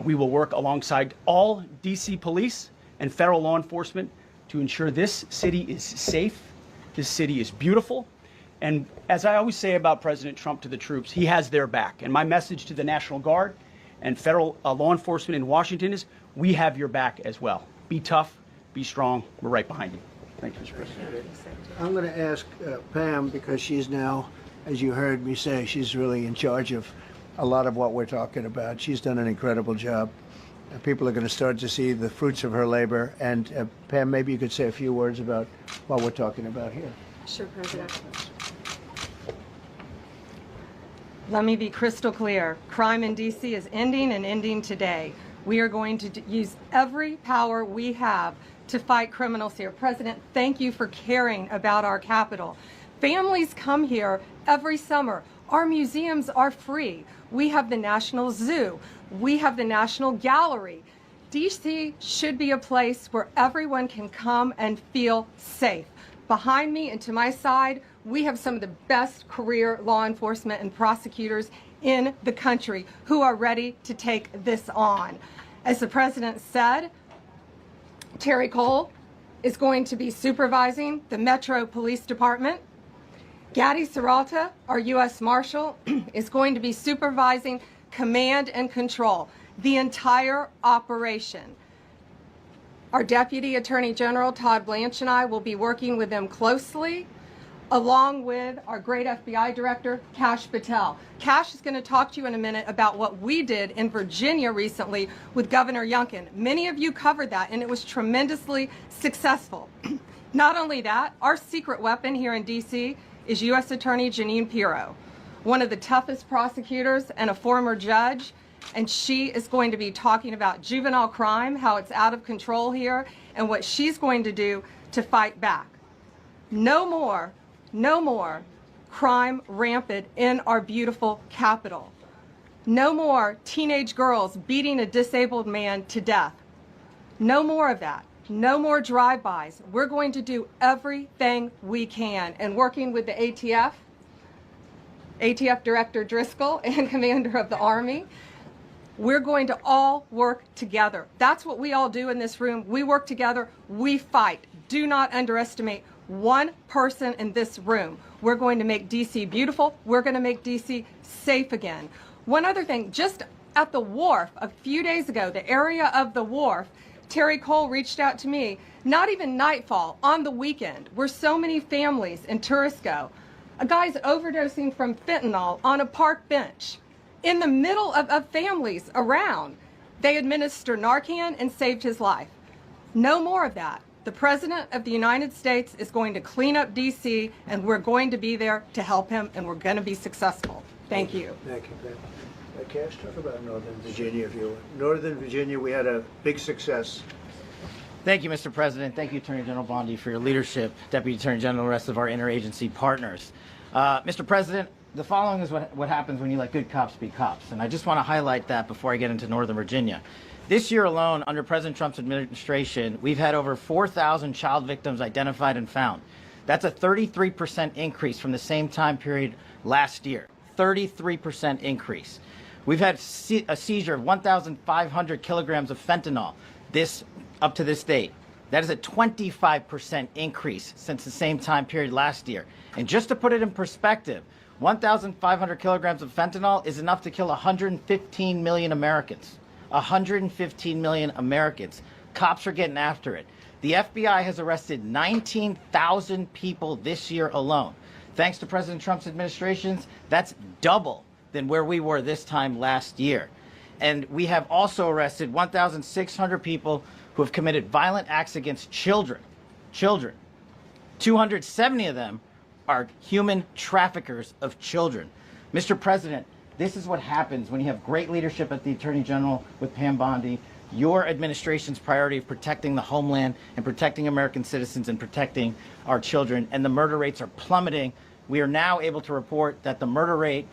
We will work alongside all DC police and federal law enforcement to ensure this city is safe, this city is beautiful. And as I always say about President Trump to the troops, he has their back. And my message to the National Guard and federal law enforcement in Washington is, we have your back as well. Be tough, be strong, we're right behind you. Thank you, Mr. President. I'm going to ask Pam, because she's now, as you heard me say, she's really in charge of a lot of what we're talking about. She's done an incredible job. People are going to start to see the fruits of her labor. And Pam, maybe you could say a few words about what we're talking about here. Sure, President. Let me be crystal clear. Crime in D.C. is ending and ending today. We are going to use every power we have to fight criminals here. President, thank you for caring about our capital. Families come here every summer. Our museums are free. We have the National Zoo. We have the National Gallery. D.C. should be a place where everyone can come and feel safe. Behind me and to my side, we have some of the best career law enforcement and prosecutors in the country who are ready to take this on. As the President said, Terry Cole is going to be supervising the Metro Police Department. Gaddy Serralta, our U.S. Marshal, is going to be supervising command and control, the entire operation. Our Deputy Attorney General, Todd Blanche, and I will be working with them closely, along with our great FBI Director, Kash Patel. Kash is going to talk to you in a minute about what we did in Virginia recently with Governor Youngkin. Many of you covered that, and it was tremendously successful. Not only that, our secret weapon here in D.C. is U.S. Attorney Jeanine Pirro, one of the toughest prosecutors and a former judge. And she is going to be talking about juvenile crime, how it's out of control here, and what she's going to do to fight back. No more crime rampant in our beautiful capital. No more teenage girls beating a disabled man to death. No more of that. No more drive-bys. We're going to do everything we can. And working with the ATF Director Driscoll and Commander of the Army, we're going to all work together. That's what we all do in this room. We work together, we fight. Do not underestimate one person in this room. We're going to make D.C. beautiful. We're going to make D.C. safe again. One other thing, just at the wharf a few days ago, the area of the wharf, Terry Cole reached out to me, not even nightfall, on the weekend, where so many families and tourists go. A guy's overdosing from fentanyl on a park bench. In the middle of families around, they administer Narcan and saved his life. No more of that. The President of the United States is going to clean up D.C., and we're going to be there to help him, and we're going to be successful. Thank you. Thank you, Ben. Cash, talk about Northern Virginia, if you would. Northern Virginia, we had a big success. Thank you, Mr. President. Thank you, Attorney General Bondi, for your leadership, Deputy Attorney General, and the rest of our interagency partners. Mr. President, the following is what happens when you let good cops be cops, and I just want to highlight that before I get into Northern Virginia. This year alone, under President Trump's administration, we've had over 4,000 child victims identified and found. That's a 33% increase from the same time period last year. 33% increase. We've had a seizure of 1,500 kilograms of fentanyl up to this date. That is a 25% increase since the same time period last year. And just to put it in perspective, 1,500 kilograms of fentanyl is enough to kill 115 million Americans. 115 million Americans. Cops are getting after it. The FBI has arrested 19,000 people this year alone. Thanks to President Trump's administrations, that's double than where we were this time last year. And we have also arrested 1,600 people who have committed violent acts against children. 270 of them are human traffickers of children. Mr. President, this is what happens when you have great leadership at the Attorney General with Pam Bondi, your administration's priority of protecting the homeland and protecting American citizens and protecting our children, and the murder rates are plummeting. We are now able to report that the murder rate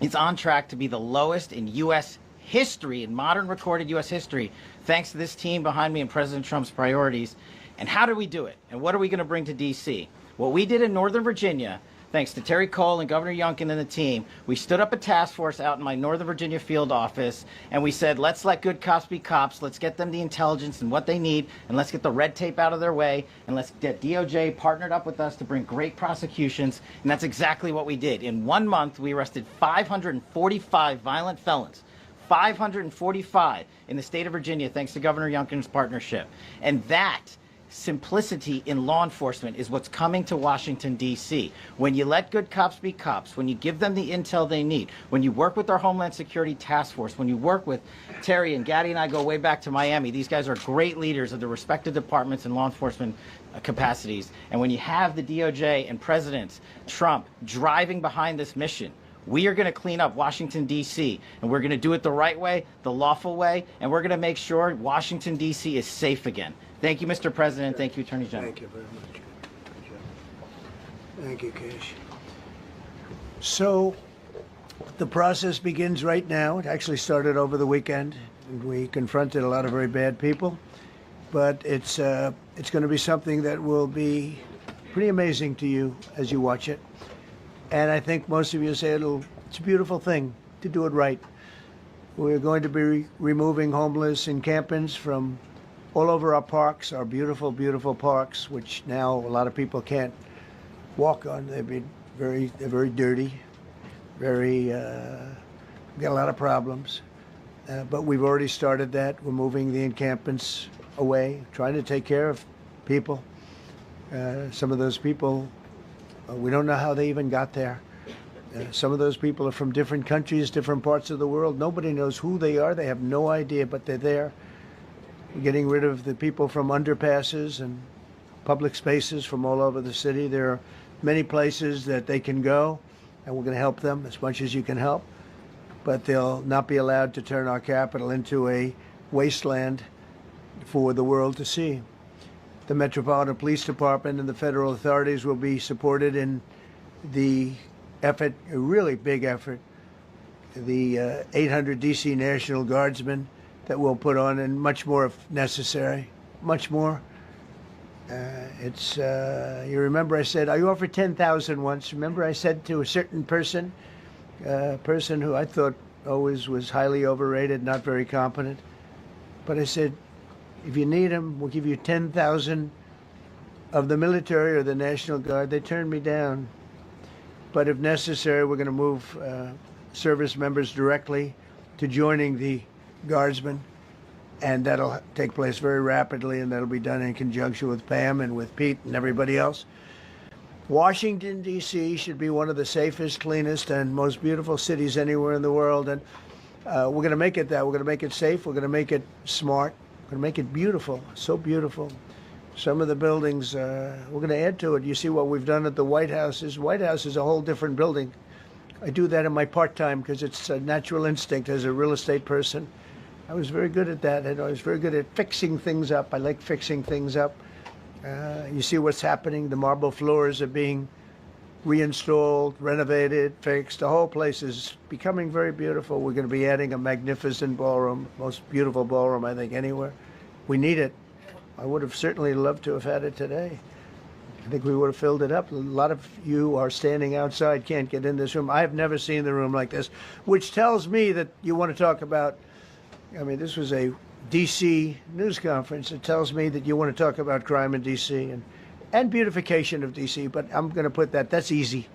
is on track to be the lowest in U.S. history, in modern recorded U.S. history, thanks to this team behind me and President Trump's priorities. And how do we do it? And what are we going to bring to D.C.? What we did in Northern Virginia thanks to Terry Cole and Governor Youngkin and the team, we stood up a task force out in my Northern Virginia field office, and we said, let's let good cops be cops. Let's get them the intelligence and what they need, and let's get the red tape out of their way, and let's get DOJ partnered up with us to bring great prosecutions. And that's exactly what we did. In 1 month, we arrested 545 violent felons. 545 in the state of Virginia, thanks to Governor Youngkin's partnership. And that simplicity in law enforcement is what's coming to Washington, D.C. When you let good cops be cops, when you give them the intel they need, when you work with our Homeland Security Task Force, when you work with Terry and Gaddy and I go way back to Miami, these guys are great leaders of the respective departments and law enforcement capacities. And when you have the DOJ and President Trump driving behind this mission, we are going to clean up Washington, D.C., and we're going to do it the right way, the lawful way, and we're going to make sure Washington, D.C. is safe again. Thank you, Mr. President. Thank you, Attorney General. Thank you very much. Good job. Thank you, Cash. So the process begins right now. It actually started over the weekend, and we confronted a lot of very bad people. But it's going to be something that will be pretty amazing to you as you watch it. And I think most of you say it's a beautiful thing to do it right. We're going to be removing homeless encampments from all over our parks, our beautiful, beautiful parks, which now a lot of people can't walk on. They're very dirty, we got a lot of problems. But we've already started that. We're moving the encampments away, trying to take care of people. Some of those people, we don't know how they even got there. Some of those people are from different countries, different parts of the world. Nobody knows who they are. They have no idea, but they're there. We're getting rid of the people from underpasses and public spaces from all over the city. There are many places that they can go, and we're going to help them as much as you can help. But they'll not be allowed to turn our capital into a wasteland for the world to see. The Metropolitan Police Department and the federal authorities will be supported in the effort, a really big effort, the 800 D.C. National Guardsmen that we'll put on, and much more if necessary, much more. You remember I said, I offered 10,000 once. Remember I said to a certain person, who I thought always was highly overrated, not very competent, but I said, if you need them, we'll give you 10,000 of the military or the National Guard. They turned me down. But if necessary, we're going to move service members directly to joining the Guardsmen. And that'll take place very rapidly, and that'll be done in conjunction with Pam and with Pete and everybody else. Washington, D.C. should be one of the safest, cleanest, and most beautiful cities anywhere in the world. And we're going to make it that. We're going to make it safe. We're going to make it smart. We're going to make it beautiful, so beautiful. Some of the buildings, we're going to add to it. You see what we've done at the White House. White House is a whole different building. I do that in my part-time because it's a natural instinct as a real estate person. I was very good at that, and I was very good at fixing things up. I like fixing things up. You see what's happening. The marble floors are being reinstalled, renovated, fixed. The whole place is becoming very beautiful. We're going to be adding a magnificent ballroom, most beautiful ballroom, I think, anywhere. We need it. I would have certainly loved to have had it today. I think we would have filled it up. A lot of you are standing outside, can't get in this room. I've never seen the room like this, which tells me that you want to talk about, I mean, this was a D.C. news conference. It tells me that you want to talk about crime in D.C. and beautification of D.C., but I'm going to put that's easy.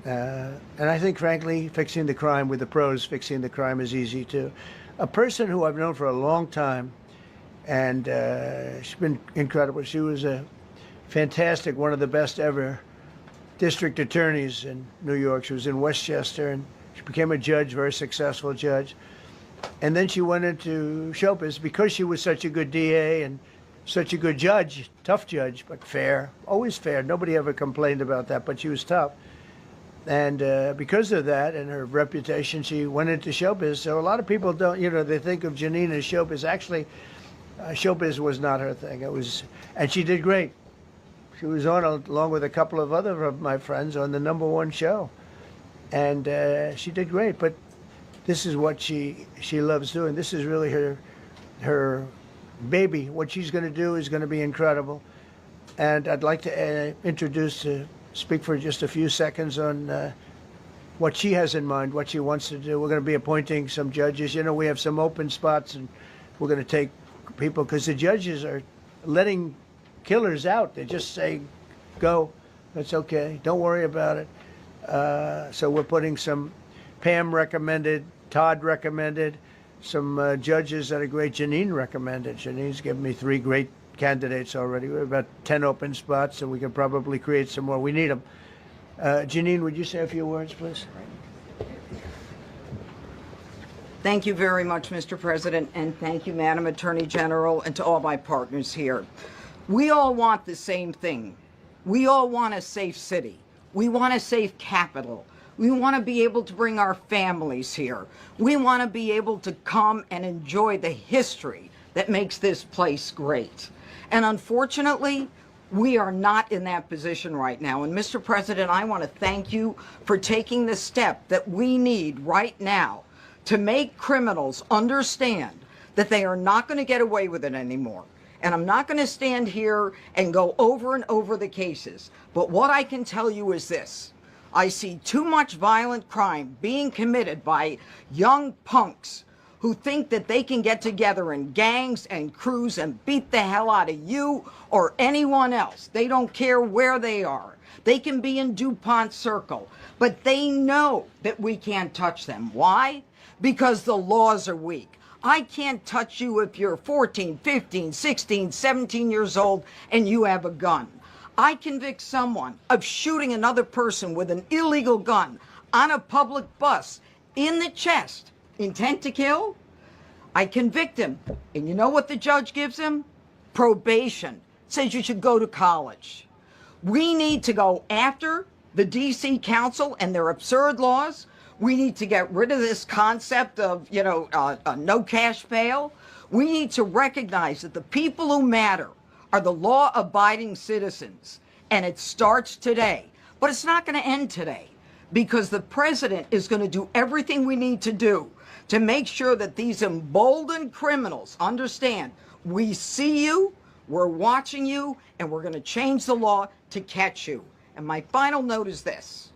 And I think, frankly, fixing the crime with the pros, fixing the crime is easy, too. A person who I've known for a long time, and she's been incredible. She was a fantastic, one of the best ever district attorneys in New York. She was in Westchester, and she became a judge, very successful judge. And then she went into showbiz because she was such a good DA and such a good judge, tough judge, but fair, always fair. Nobody ever complained about that, but she was tough. And because of that and her reputation, she went into showbiz. So a lot of people don't, they think of Janine as showbiz. Actually, showbiz was not her thing. And she did great. She was on, along with a couple of other of my friends, on the #1 show. And she did great. But this is what she loves doing. This is really her baby. What she's going to do is going to be incredible. And I'd like to introduce speak for just a few seconds on what she has in mind, what she wants to do. We're going to be appointing some judges. You know, we have some open spots, and we're going to take people because the judges are letting killers out. They just say, go, that's okay, don't worry about it. So we're putting some, Pam recommended, Todd recommended, some judges that are great. Janine recommended. Janine's given me 3 great candidates already. We have about 10 open spots, and we can probably create some more. We need them. Janine, would you say a few words, please? Thank you very much, Mr. President, and thank you, Madam Attorney General, and to all my partners here. We all want the same thing. We all want a safe city. We want a safe capital. We want to be able to bring our families here. We want to be able to come and enjoy the history that makes this place great. And unfortunately, we are not in that position right now. And Mr. President, I want to thank you for taking the step that we need right now to make criminals understand that they are not going to get away with it anymore. And I'm not going to stand here and go over and over the cases. But what I can tell you is this. I see too much violent crime being committed by young punks who think that they can get together in gangs and crews and beat the hell out of you or anyone else. They don't care where they are. They can be in DuPont Circle, but they know that we can't touch them. Why? Because the laws are weak. I can't touch you if you're 14, 15, 16, 17 years old and you have a gun. I convict someone of shooting another person with an illegal gun on a public bus in the chest, intent to kill. I convict him. And you know what the judge gives him? Probation. Says you should go to college. We need to go after the D.C. Council and their absurd laws. We need to get rid of this concept of, no cash bail. We need to recognize that the people who matter are the law-abiding citizens. And it starts today. But it's not going to end today because the president is going to do everything we need to do to make sure that these emboldened criminals understand we see you, we're watching you, and we're going to change the law to catch you. And my final note is this.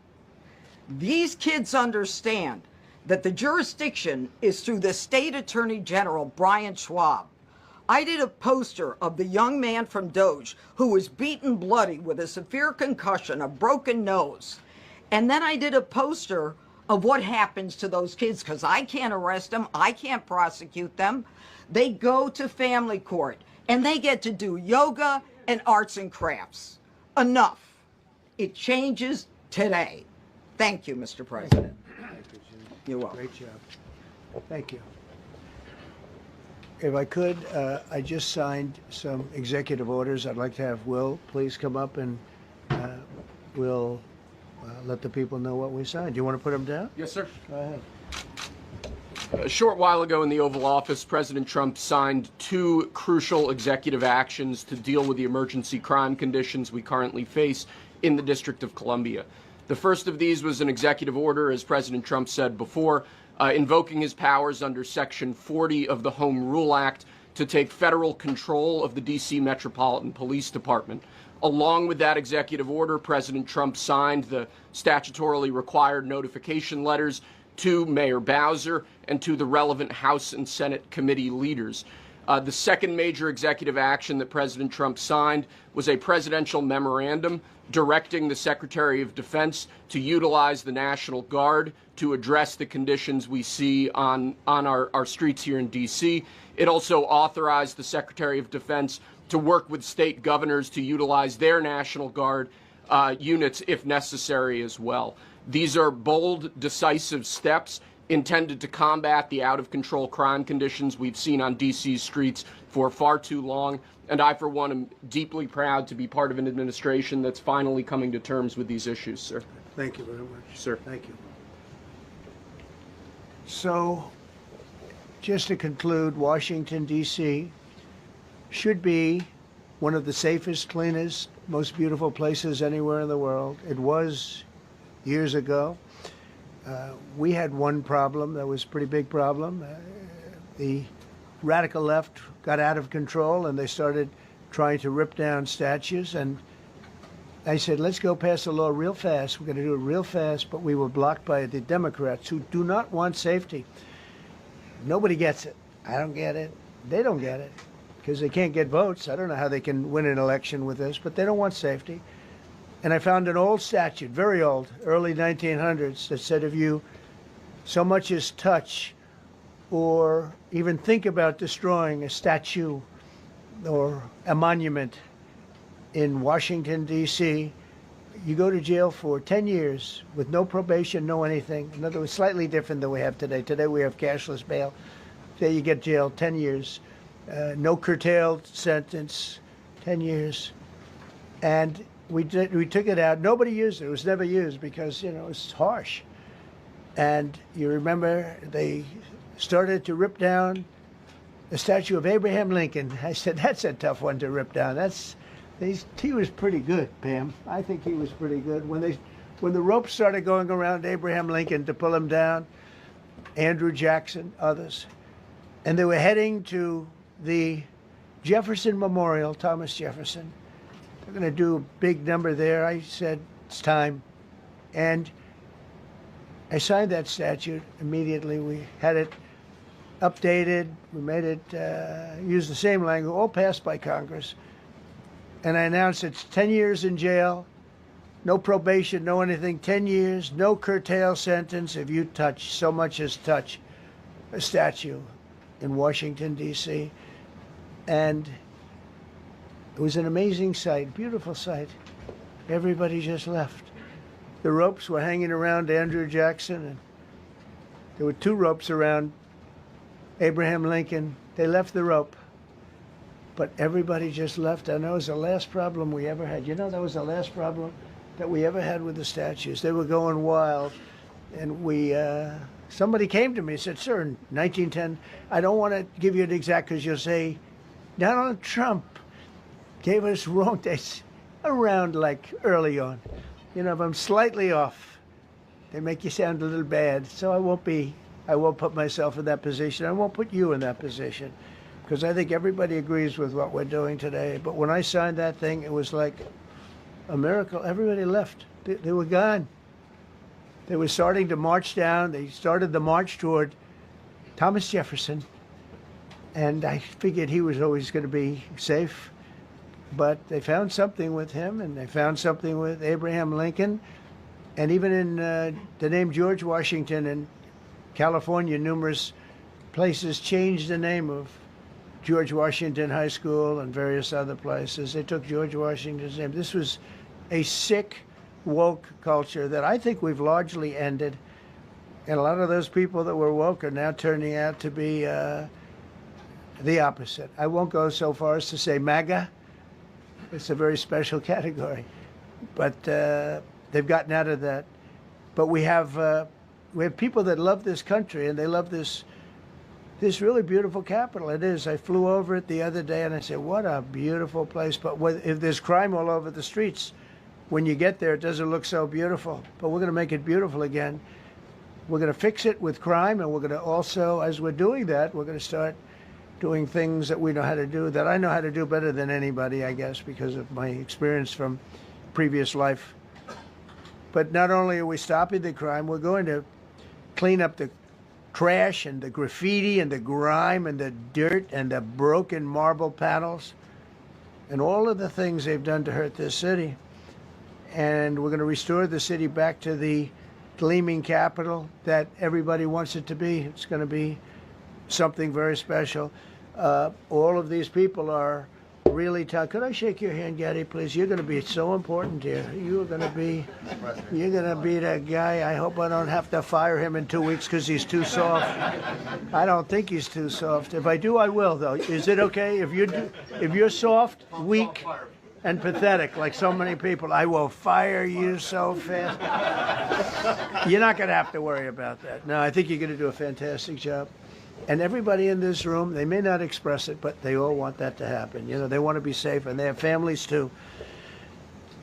These kids understand that the jurisdiction is through the State Attorney General, Brian Schwab. I did a poster of the young man from Doge who was beaten bloody with a severe concussion, a broken nose. And then I did a poster of what happens to those kids because I can't arrest them. I can't prosecute them. They go to family court and they get to do yoga and arts and crafts. Enough. It changes today. Thank you, Mr. President. Thank you, Jim. You're welcome. Great job. Thank you. If I could, I just signed some executive orders. I'd like to have Will please come up and we'll let the people know what we signed. Do you want to put them down? Yes, sir. Go ahead. A short while ago in the Oval Office, President Trump signed 2 crucial executive actions to deal with the emergency crime conditions we currently face in the District of Columbia. The first of these was an executive order, as President Trump said before, invoking his powers under Section 40 of the Home Rule Act to take federal control of the D.C. Metropolitan Police Department. Along with that executive order, President Trump signed the statutorily required notification letters to Mayor Bowser and to the relevant House and Senate committee leaders. The second major executive action that President Trump signed was a presidential memorandum directing the Secretary of Defense to utilize the National Guard to address the conditions we see on our streets here in D.C. It also authorized the Secretary of Defense to work with state governors to utilize their National Guard units if necessary as well. These are bold, decisive steps intended to combat the out-of-control crime conditions we've seen on D.C.'s streets for far too long. And I, for one, am deeply proud to be part of an administration that's finally coming to terms with these issues, sir. Thank you very much. Sir. Thank you. So, just to conclude, Washington, D.C. should be one of the safest, cleanest, most beautiful places anywhere in the world. It was years ago. We had one problem that was a pretty big problem. The radical left got out of control and they started trying to rip down statues, and I said, let's go pass a law real fast. We're going to do it real fast, but we were blocked by the Democrats who do not want safety. Nobody gets it. I don't get it. They don't get it because they can't get votes. I don't know how they can win an election with this, but they don't want safety. And I found an old statute, very old, early 1900s, that said if you so much as touch or even think about destroying a statue or a monument in Washington, D.C., you go to jail for 10 years with no probation, no anything. In other words, slightly different than we have today. Today we have cashless bail. There you get jailed 10 years. No curtailed sentence, 10 years. And we took it out. Nobody used it. It was never used because, you know, it's harsh. And you remember they started to rip down the statue of Abraham Lincoln. I said, that's a tough one to rip down. He was pretty good, Pam. I think he was pretty good. When the ropes started going around Abraham Lincoln to pull him down, Andrew Jackson, others, and they were heading to the Jefferson Memorial, Thomas Jefferson. They're going to do a big number there. I said, it's time. And I signed that statute immediately. We had it updated. We made it use the same language, all passed by Congress. And I announced it's 10 years in jail, no probation, no anything, 10 years, no curtail sentence if you touch, so much as touch a statue in Washington, D.C. And it was an amazing sight, beautiful sight. Everybody just left. The ropes were hanging around Andrew Jackson, and there were 2 ropes around Abraham Lincoln. They left the rope. But everybody just left, and that was the last problem we ever had. You know, that was the last problem that we ever had with the statues. They were going wild, and somebody came to me and said, sir, in 1910, I don't want to give you an exact because you'll say, Donald Trump gave us wrong dates around like early on. You know, if I'm slightly off, they make you sound a little bad. So I won't put myself in that position. I won't put you in that position. Because I think everybody agrees with what we're doing today. But when I signed that thing, it was like a miracle. Everybody left. They were gone. They were starting to march down. They started the march toward Thomas Jefferson. And I figured he was always going to be safe. But they found something with him, and they found something with Abraham Lincoln. And even in the name George Washington in California, numerous places changed the name of George Washington High School and various other places. They took George Washington's name. This was a sick, woke culture that I think we've largely ended. And a lot of those people that were woke are now turning out to be the opposite. I won't go so far as to say MAGA. It's a very special category. But they've gotten out of that. But we have people that love this country, and they love this really beautiful capital. It is. I flew over it the other day, and I said, what a beautiful place. But if there's crime all over the streets, when you get there, it doesn't look so beautiful. But we're going to make it beautiful again. We're going to fix it with crime, and we're going to also, as we're doing that, we're going to start doing things that we know how to do, that I know how to do better than anybody, I guess, because of my experience from previous life. But not only are we stopping the crime, we're going to clean up the trash and the graffiti and the grime and the dirt and the broken marble panels and all of the things they've done to hurt this city. And we're going to restore the city back to the gleaming capital that everybody wants it to be. It's going to be something very special. All of these people are really tough. Could I shake your hand, Gaddy, please? You're going to be so important here. You're going to be that guy. I hope I don't have to fire him in 2 weeks because he's too soft. I don't think he's too soft. If I do, I will, though. Is it okay? If you're soft, weak, and pathetic, like so many people, I will fire you so fast. You're not going to have to worry about that. No, I think you're going to do a fantastic job. And everybody in this room, they may not express it, but they all want that to happen. You know, they want to be safe, and they have families too.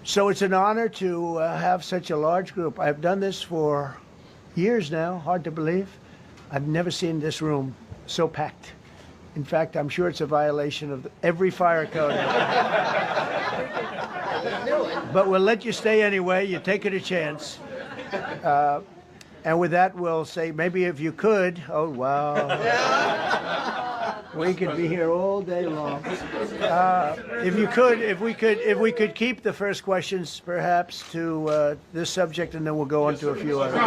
So it's an honor to have such a large group. I've done this for years now, hard to believe. I've never seen this room so packed. In fact, I'm sure it's a violation of every fire code. but we'll let you stay anyway. You're taking a chance. And with that, we'll say maybe if you could. Oh wow, we could be here all day long. If we could keep the first questions perhaps to this subject, and then we'll go on to a few others.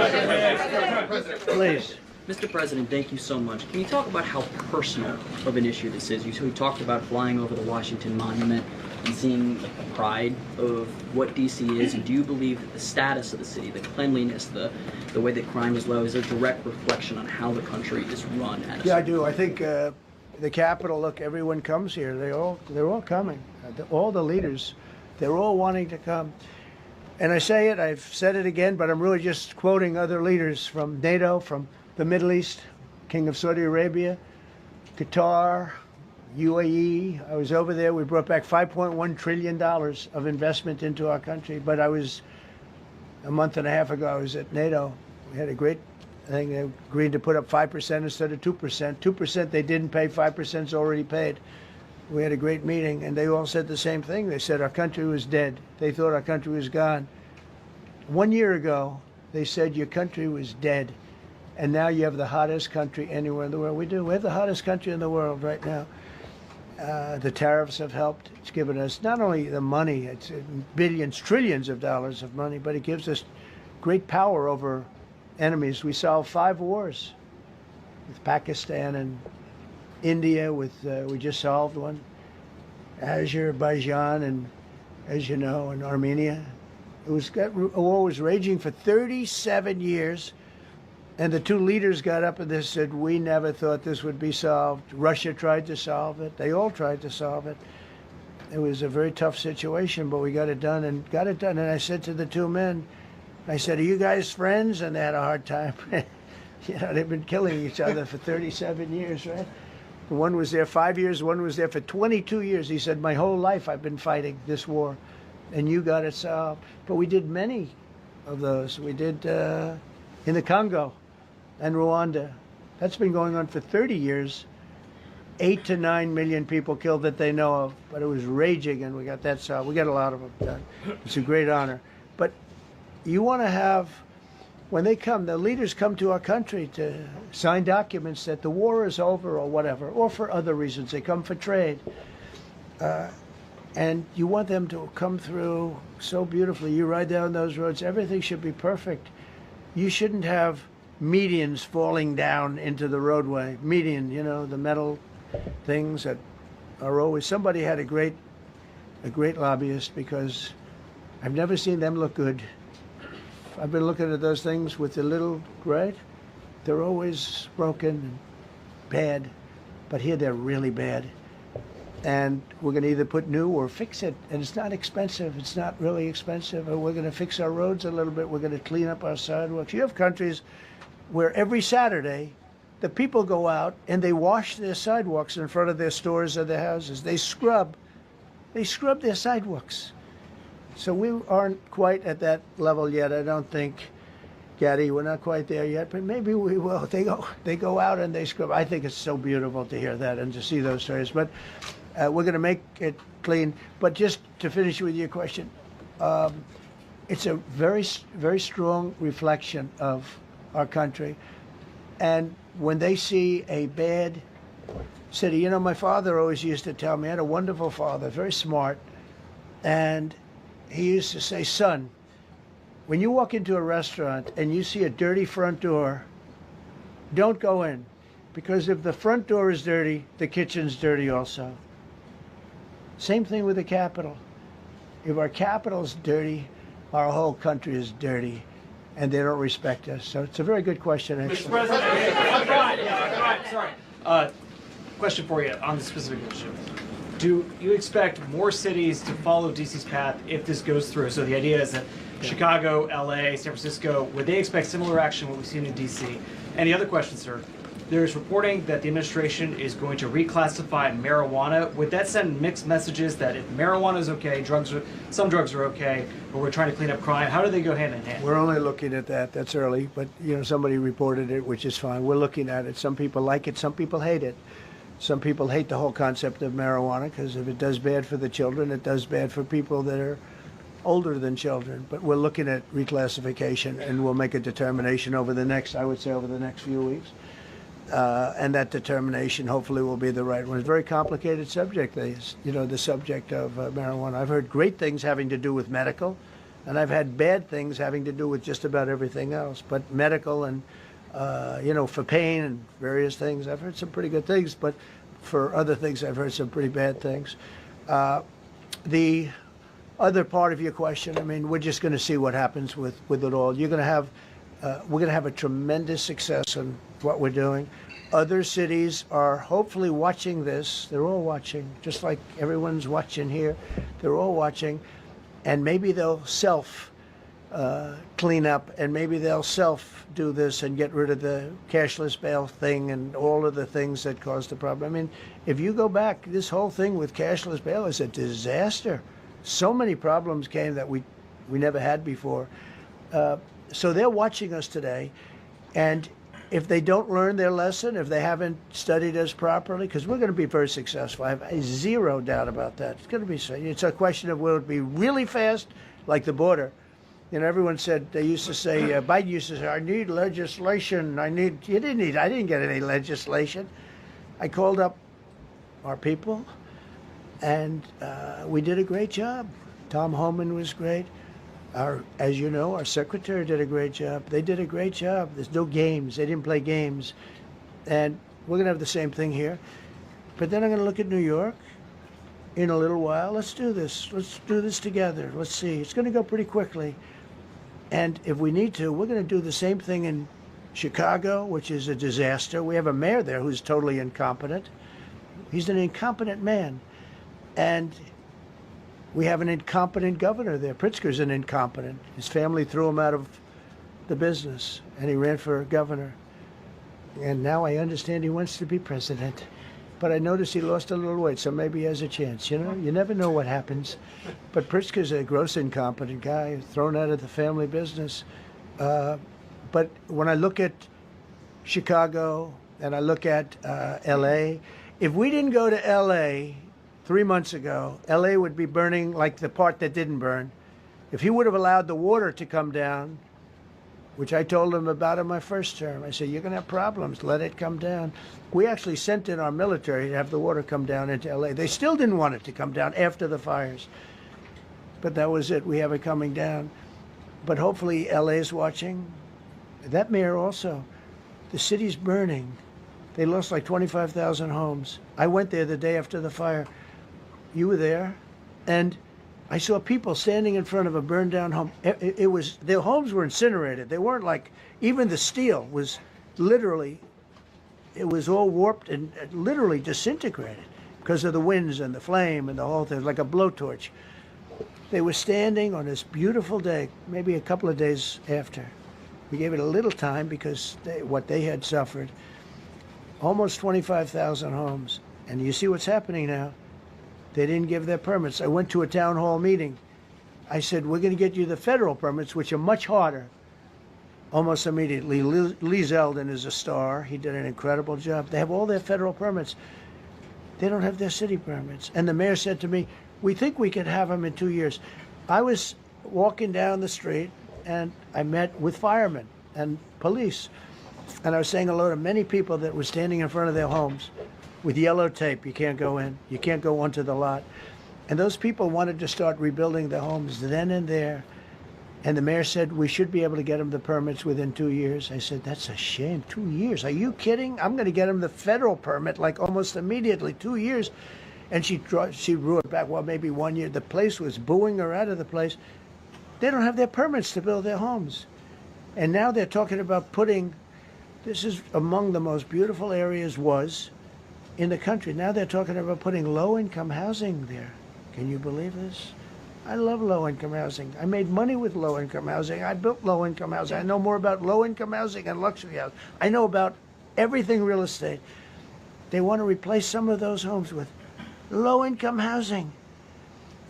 Please. Mr. President, thank you so much. Can you talk about how personal of an issue this is? You talked about flying over the Washington Monument and seeing the pride of what D.C. is. And do you believe that the status of the city, the cleanliness, the way that crime is low, is a direct reflection on how the country is run? Yeah, I do. I think the Capitol, look, everyone comes here. They're all coming. All the leaders, they're all wanting to come. And I say it, I've said it again, but I'm really just quoting other leaders from NATO, from the Middle East, King of Saudi Arabia, Qatar, UAE. I was over there. We brought back $5.1 trillion of investment into our country. But a month and a half ago, I was at NATO. We had a great thing. They agreed to put up 5% instead of 2%. 2% they didn't pay, 5% is already paid. We had a great meeting, and they all said the same thing. They said our country was dead. They thought our country was gone. 1 year ago, they said your country was dead. And now you have the hottest country anywhere in the world. We do. We have the hottest country in the world right now. The tariffs have helped. It's given us not only the money, it's billions, trillions of dollars of money, but it gives us great power over enemies. We solved 5 wars with Pakistan and India. We just solved one. Azerbaijan and, as you know, and Armenia. A war was raging for 37 years. And the 2 leaders got up and they said, we never thought this would be solved. Russia tried to solve it. They all tried to solve it. It was a very tough situation, but we got it done. And I said to the 2 men, I said, are you guys friends? And they had a hard time. They've been killing each other for 37 years, right? One was there 5 years, one was there for 22 years. He said, my whole life I've been fighting this war, and you got it solved. But we did many of those. We did in the Congo and Rwanda. That's been going on for 30 years. 8 to 9 million people killed that they know of, but it was raging, and we got that solved. We got a lot of them done. It's a great honor. But you want to have, when they come, the leaders come to our country to sign documents that the war is over or whatever, or for other reasons. They come for trade. And you want them to come through so beautifully. You ride down those roads, everything should be perfect. You shouldn't have medians falling down into the roadway. Median, the metal things that are always, somebody had a great lobbyist, because I've never seen them look good. I've been looking at those things with the little, right? They're always broken and bad, but here they're really bad. And we're going to either put new or fix it. And it's not expensive. It's not really expensive. We're going to fix our roads a little bit. We're going to clean up our sidewalks. You have countries where every Saturday the people go out and they wash their sidewalks in front of their stores or their houses. They scrub their sidewalks. So we aren't quite at that level yet, I don't think, Gaddy. We're not quite there yet, but maybe we will. They go out and they scrub. I think it's so beautiful to hear that and to see those stories. But we're going to make it clean. But just to finish with your question, it's a very, very strong reflection of our country. And when they see a bad city, my father always used to tell me, I had a wonderful father, very smart, and he used to say, son, when you walk into a restaurant and you see a dirty front door, don't go in, because if the front door is dirty, the kitchen's dirty also. Same thing with the Capitol. If our Capitol's dirty, our whole country is dirty, and they don't respect us. So it's a very good question, actually. Mr. President, sorry. Question for you on the specific issue. Do you expect more cities to follow DC's path if this goes through? So the idea is that Chicago, LA, San Francisco, would they expect similar action to what we've seen in DC? And the other question, sir, there's reporting that the administration is going to reclassify marijuana. Would that send mixed messages that if marijuana is okay, some drugs are okay, but we're trying to clean up crime? How do they go hand in hand? We're only looking at that. That's early, but somebody reported it, which is fine. We're looking at it. Some people like it. Some people hate it. Some people hate the whole concept of marijuana because if it does bad for the children, it does bad for people that are older than children, but we're looking at reclassification, and we'll make a determination over the next, I would say, over the next few weeks. And that determination hopefully will be the right one. It's a very complicated subject, the subject of marijuana. I've heard great things having to do with medical, and I've had bad things having to do with just about everything else. But medical and, for pain and various things, I've heard some pretty good things, but for other things, I've heard some pretty bad things. The other part of your question, I mean, we're just going to see what happens with it all. We're going to have a tremendous success in what we're doing. Other cities are hopefully watching this. They're all watching, just like everyone's watching here. They're all watching, and maybe they'll clean up, and maybe they'll do this and get rid of the cashless bail thing and all of the things that caused the problem. I mean, if you go back, this whole thing with cashless bail is a disaster. So many problems came that we never had before. So they're watching us today, and if they don't learn their lesson, if they haven't studied us properly, because we're going to be very successful. I have zero doubt about that. It's going to be. It's a question of will it be really fast, like the border. Everyone said, they used to say, Biden used to say, I need legislation. I didn't get any legislation. I called up our people, and we did a great job. Tom Homan was great. As you know, our secretary did a great job. They did a great job. There's no games. They didn't play games. And we're going to have the same thing here. But then I'm going to look at New York in a little while. Let's do this. Let's do this together. Let's see. It's going to go pretty quickly. And if we need to, we're going to do the same thing in Chicago, which is a disaster. We have a mayor there who's totally incompetent. He's an incompetent man. And we have an incompetent governor there. Pritzker's an incompetent. His family threw him out of the business, and he ran for governor. And now I understand he wants to be president. But I noticed he lost a little weight, so maybe he has a chance. You never know what happens. But Pritzker's a gross incompetent guy, thrown out of the family business. But when I look at Chicago and I look at L.A., if we didn't go to L.A. 3 months ago, L.A. would be burning like the part that didn't burn. If he would have allowed the water to come down, which I told him about in my first term, I said, you're going to have problems. Let it come down. We actually sent in our military to have the water come down into L.A. They still didn't want it to come down after the fires. But that was it. We have it coming down. But hopefully L.A. is watching. That mayor also. The city's burning. They lost like 25,000 homes. I went there the day after the fire. You were there. And I saw people standing in front of a burned down home. It was, their homes were incinerated. They weren't like, even the steel was literally, it was all warped and literally disintegrated because of the winds and the flame and the whole thing. It was like a blowtorch. They were standing on this beautiful day, maybe a couple of days after. We gave it a little time because what they had suffered. Almost 25,000 homes. And you see what's happening now. They didn't give their permits. I went to a town hall meeting. I said, we're going to get you the federal permits, which are much harder. Almost immediately, Lee Zeldin is a star. He did an incredible job. They have all their federal permits. They don't have their city permits. And the mayor said to me, we think we could have them in 2 years. I was walking down the street, and I met with firemen and police. And I was saying hello to many people that were standing in front of their homes with yellow tape. You can't go in. You can't go onto the lot. And those people wanted to start rebuilding their homes then and there. And the mayor said, we should be able to get them the permits within 2 years. I said, that's a shame. 2 years? Are you kidding? I'm going to get them the federal permit like almost immediately. 2 years. And she drew it back. Well, maybe 1 year. The place was booing her out of the place. They don't have their permits to build their homes. And now they're talking about putting, this is among the most beautiful areas in the country. Now they're talking about putting low-income housing there. Can you believe this? I love low-income housing. I made money with low-income housing. I built low-income housing. I know more about low-income housing and luxury housing. I know about everything real estate. They want to replace some of those homes with low-income housing.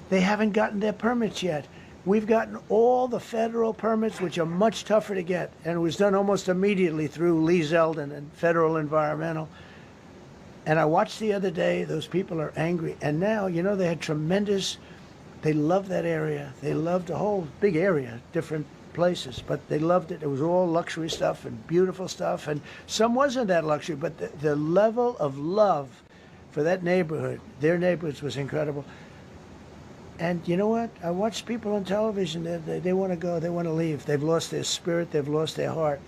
They haven't gotten their permits yet. We've gotten all the federal permits, which are much tougher to get, and it was done almost immediately through Lee Zeldin and Federal Environmental. And I watched the other day, those people are angry. And now, they had tremendous They loved that area. They loved the whole big area, different places, but they loved it. It was all luxury stuff and beautiful stuff, and some wasn't that luxury, but the level of love for that neighborhood, their neighborhoods, was incredible. And you know what? I watch people on television, they want to go, they want to leave. They've lost their spirit, they've lost their heart,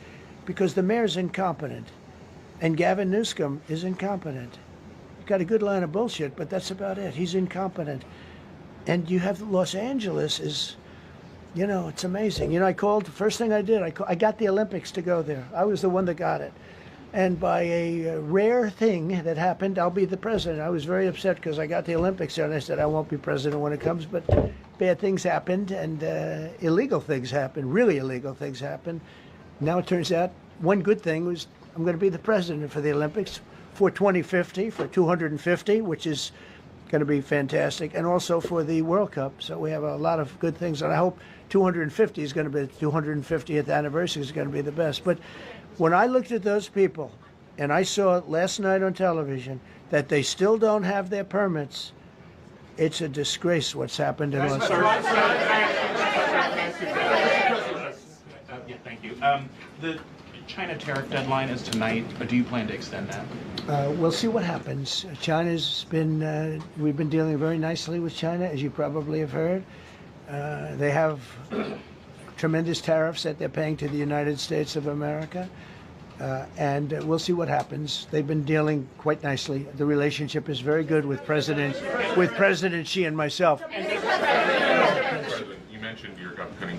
because the mayor's incompetent, and Gavin Newsom is incompetent. He's got a good line of bullshit, but that's about it. He's incompetent. And you have Los Angeles is, you know, it's amazing. You know, I called, the first thing I did, I got the Olympics to go there. I was the one that got it. And by a rare thing that happened, I'll be the president. I was very upset because I got the Olympics there, and I said, I won't be president when it comes, but bad things happened, and illegal things happened, really illegal things happened. Now it turns out one good thing was I'm going to be the president for the Olympics for 2050, for 250, which is going to be fantastic, and also for the World Cup. So we have a lot of good things, and I hope 250 is going to be, the 250th anniversary is going to be the best. But when I looked at those people, and I saw last night on television that they still don't have their permits, it's a disgrace what's happened in Los Angeles. Yeah, thank you. The China tariff deadline is tonight. Do you plan to extend that? We'll see what happens. China's been, we've been dealing very nicely with China, as you probably have heard. They have tremendous tariffs that they're paying to the United States of America. And we'll see what happens. They've been dealing quite nicely. The relationship is very good with President Xi and myself. You mentioned your upcoming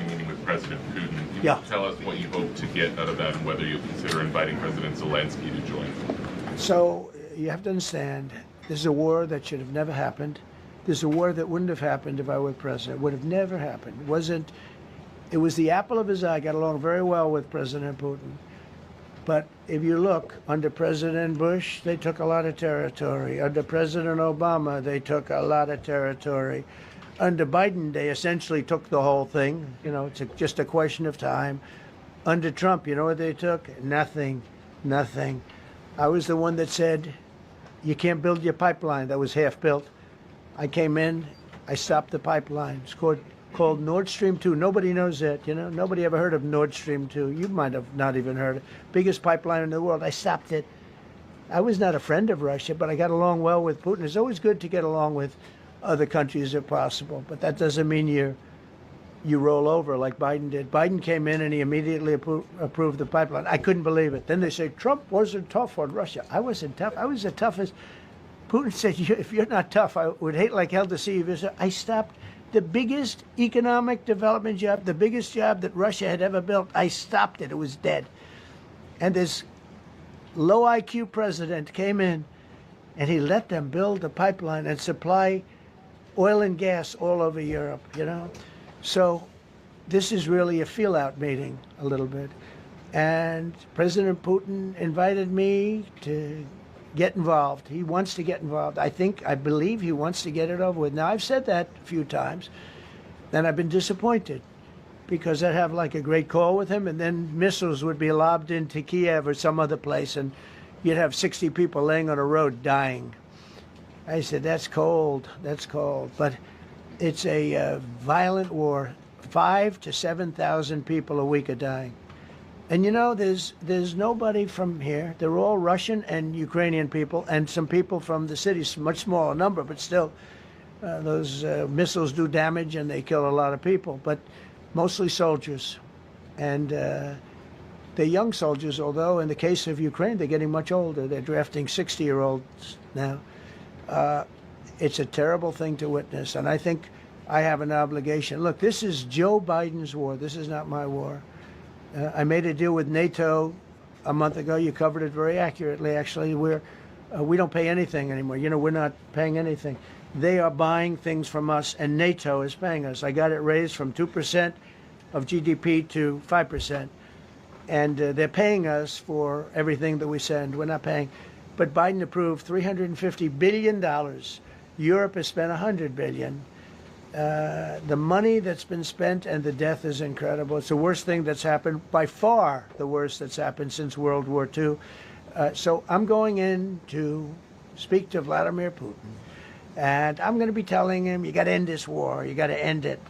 meeting with President Putin. Can Yeah. you tell us what you hope to get out of that and whether you'll consider inviting President Zelensky to join? So you have to understand, this is a war that should have never happened. This is a war that wouldn't have happened if I were president. It would have never happened. It was the apple of his eye. I got along very well with President Putin. But if you look, under President Bush, they took a lot of territory. Under President Obama, they took a lot of territory. Under Biden, they essentially took the whole thing. You know, it's just a question of time. Under Trump, you know what they took? Nothing, nothing. I was the one that said, you can't build your pipeline. That was half built. I came in, I stopped the pipeline. It's called Nord Stream 2. Nobody knows that, you know. Nobody ever heard of Nord Stream 2. You might have not even heard it. Biggest pipeline in the world. I stopped it. I was not a friend of Russia, but I got along well with Putin. It's always good to get along with other countries if possible, but that doesn't mean you roll over like Biden did. Biden came in and he immediately approved the pipeline. I couldn't believe it. Then they say Trump wasn't tough on Russia. I wasn't tough. I was the toughest. Putin said, if you're not tough, I would hate like hell to see you visit. I stopped the biggest economic development job, the biggest job that Russia had ever built. I stopped it. It was dead. And this low IQ president came in and he let them build the pipeline and supply oil and gas all over Europe, you know. So this is really a feel-out meeting a little bit. And President Putin invited me to get involved. He wants to get involved. I believe he wants to get it over with. Now, I've said that a few times, and I've been disappointed because I'd have like a great call with him, and then missiles would be lobbed into Kiev or some other place, and you'd have 60 people laying on a road dying. I said, that's cold, that's cold. But it's a violent war. 5,000 to 7,000 people a week are dying. And you know, there's nobody from here. They're all Russian and Ukrainian people, and some people from the cities, much smaller number, but still, those missiles do damage and they kill a lot of people, but mostly soldiers. And they're young soldiers, although in the case of Ukraine, they're getting much older. They're drafting 60-year-olds now. It's a terrible thing to witness, and I think I have an obligation. Look, this is Joe Biden's war. This is not my war. I made a deal with NATO a month ago. You covered it very accurately, actually. We don't pay anything anymore. You know, we're not paying anything. They are buying things from us, and NATO is paying us. I got it raised from 2% of GDP to 5%. And they're paying us for everything that we send. We're not paying. But Biden approved $350 billion. Europe has spent $100 billion. The money that's been spent and the death is incredible. It's the worst thing that's happened, by far the worst that's happened since World War II. So I'm going in to speak to Vladimir Putin. And I'm going to be telling him, you got to end this war. You got to end it.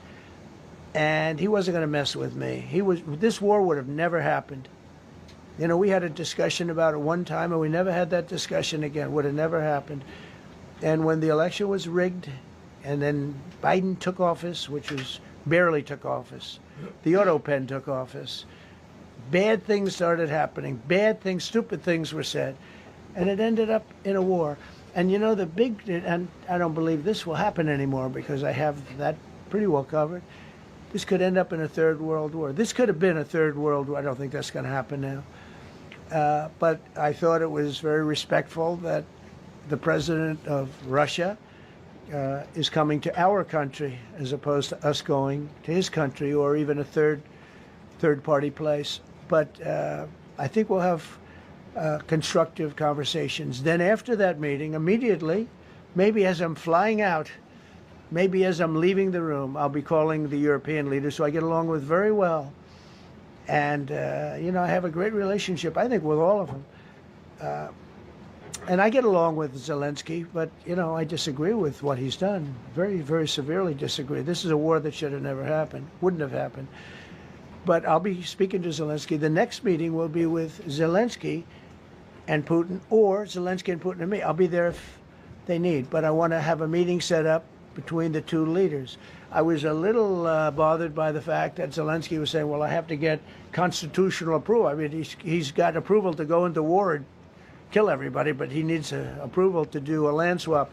And he wasn't going to mess with me. This war would have never happened. You know, we had a discussion about it one time, and we never had that discussion again. Would have never happened. And when the election was rigged, and then Biden took office, which was barely took office, the auto pen took office, bad things started happening. Bad things, stupid things were said. And it ended up in a war. And you know, and I don't believe this will happen anymore because I have that pretty well covered. This could end up in a third world war. This could have been a third world war. I don't think that's going to happen now. But I thought it was very respectful that the president of Russia is coming to our country as opposed to us going to his country or even a third party place. But I think we'll have constructive conversations. Then after that meeting, immediately, maybe as I'm flying out, maybe as I'm leaving the room, I'll be calling the European leaders who I get along with very well. And, you know, I have a great relationship, I think, with all of them. And I get along with Zelensky, but, you know, I disagree with what he's done. Very, very severely disagree. This is a war that should have never happened, wouldn't have happened. But I'll be speaking to Zelensky. The next meeting will be with Zelensky and Putin, or Zelensky and Putin and me. I'll be there if they need. But I want to have a meeting set up between the two leaders. I was a little bothered by the fact that Zelensky was saying, well, I have to get constitutional approval. I mean, he's got approval to go into war and kill everybody, but he needs approval to do a land swap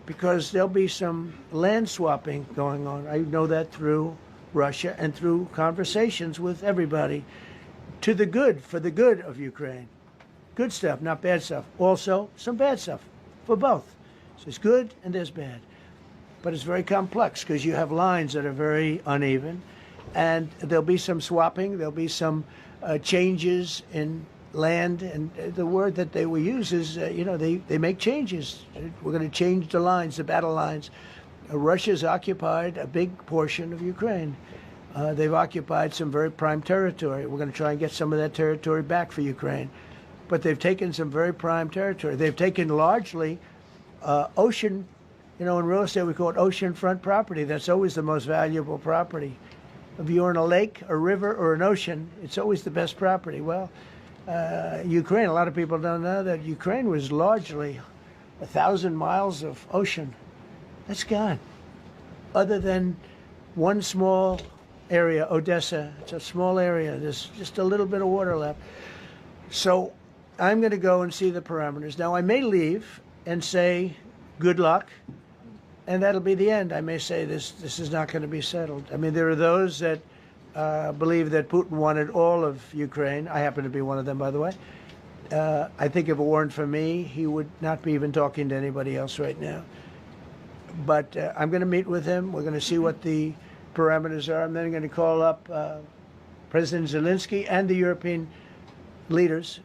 because there'll be some land swapping going on. I know that through Russia and through conversations with everybody to the good, for the good of Ukraine. Good stuff, not bad stuff. Also, some bad stuff for both. So there's good and there's bad. But it's very complex because you have lines that are very uneven. And there'll be some swapping. There'll be some changes in land. And the word that they will use is, you know, they make changes. We're going to change the lines, the battle lines. Russia's occupied a big portion of Ukraine. They've occupied some very prime territory. We're going to try and get some of that territory back for Ukraine. But they've taken some very prime territory. They've taken largely ocean, you know, in real estate we call it oceanfront property. That's always the most valuable property. If you're in a lake, a river, or an ocean, it's always the best property. Well, Ukraine, a lot of people don't know that Ukraine was largely 1,000 miles of ocean. That's gone. Other than one small area, Odessa, it's a small area. There's just a little bit of water left. So I'm going to go and see the parameters. Now, I may leave and say, good luck, and that'll be the end. I may say this is not going to be settled. I mean, there are those that believe that Putin wanted all of Ukraine. I happen to be one of them, by the way. I think if it weren't for me, he would not be even talking to anybody else right now. But I'm going to meet with him. We're going to see what the parameters are. I'm then going to call up President Zelensky and the European leaders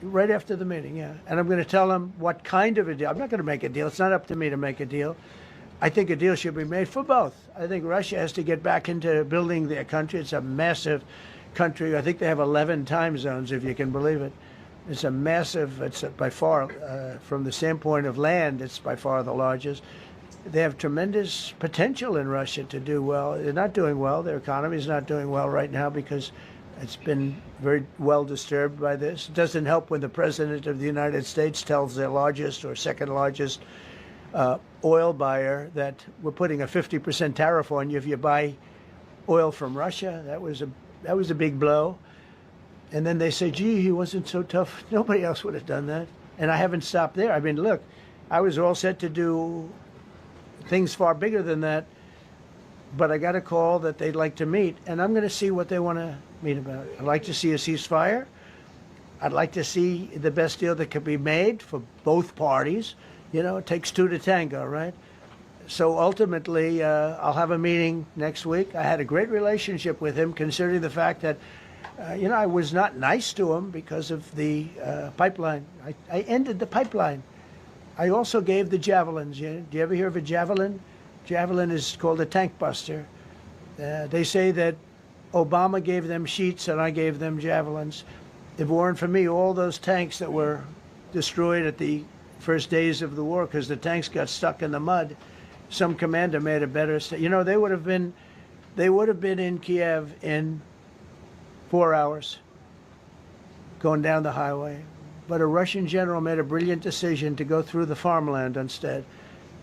right after the meeting, yeah. And I'm going to tell them what kind of a deal. I'm not going to make a deal. It's not up to me to make a deal. I think a deal should be made for both. I think Russia has to get back into building their country. It's a massive country. I think they have 11 time zones, if you can believe it. It's a massive, it's by far, from the standpoint of land, it's by far the largest. They have tremendous potential in Russia to do well. They're not doing well. Their economy is not doing well right now because it's been very well disturbed by this. It doesn't help when the President of the United States tells their largest or second largest oil buyer that we're putting a 50% tariff on you if you buy oil from Russia. That was a big blow. And then they say, gee, he wasn't so tough. Nobody else would have done that. And I haven't stopped there. I mean, look, I was all set to do things far bigger than that, but I got a call that they'd like to meet, and I'm going to see what they want to meet about. I'd like to see a ceasefire. I'd like to see the best deal that could be made for both parties. You know, it takes two to tango, right? So ultimately, I'll have a meeting next week. I had a great relationship with him, considering the fact that, you know, I was not nice to him because of the pipeline. I ended the pipeline. I also gave the javelins. Do you ever hear of a javelin? Javelin is called a tank buster. They say that Obama gave them sheets and I gave them javelins. If it weren't for me, all those tanks that were destroyed at the first days of the war because the tanks got stuck in the mud. Some commander made a better, you know, they would have been in Kiev in 4 hours going down the highway. But a Russian general made a brilliant decision to go through the farmland instead.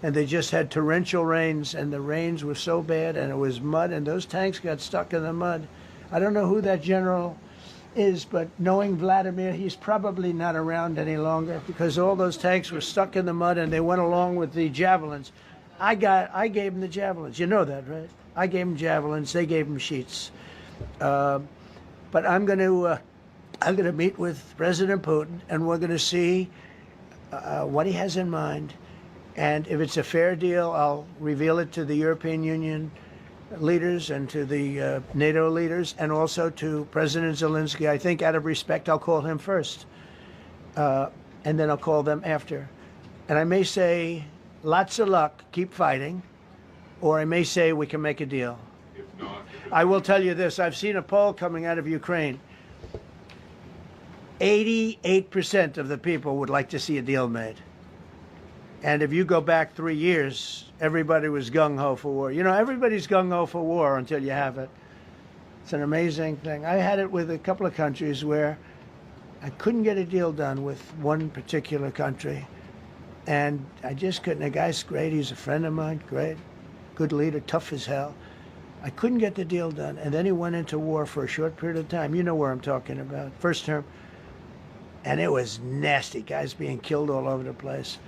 And they just had torrential rains, and the rains were so bad, and it was mud, and those tanks got stuck in the mud. I don't know who that general is, but knowing Vladimir, he's probably not around any longer because all those tanks were stuck in the mud, and they went along with the javelins. I gave them the javelins. You know that, right? I gave them javelins. They gave them sheets. But I'm going to meet with President Putin, and we're going to see what he has in mind. And if it's a fair deal, I'll reveal it to the European Union leaders and to the NATO leaders, and also to President Zelensky. I think out of respect, I'll call him first, and then I'll call them after. And I may say, lots of luck, keep fighting, or I may say we can make a deal. If not, I will tell you this, I've seen a poll coming out of Ukraine. 88% of the people would like to see a deal made. And if you go back 3 years, everybody was gung-ho for war. You know, everybody's gung-ho for war until you have it. It's an amazing thing. I had it with a couple of countries where I couldn't get a deal done with one particular country. And I just couldn't. The guy's great. He's a friend of mine. Great. Good leader. Tough as hell. I couldn't get the deal done. And then he went into war for a short period of time. You know where I'm talking about. First term. And it was nasty. Guys being killed all over the place.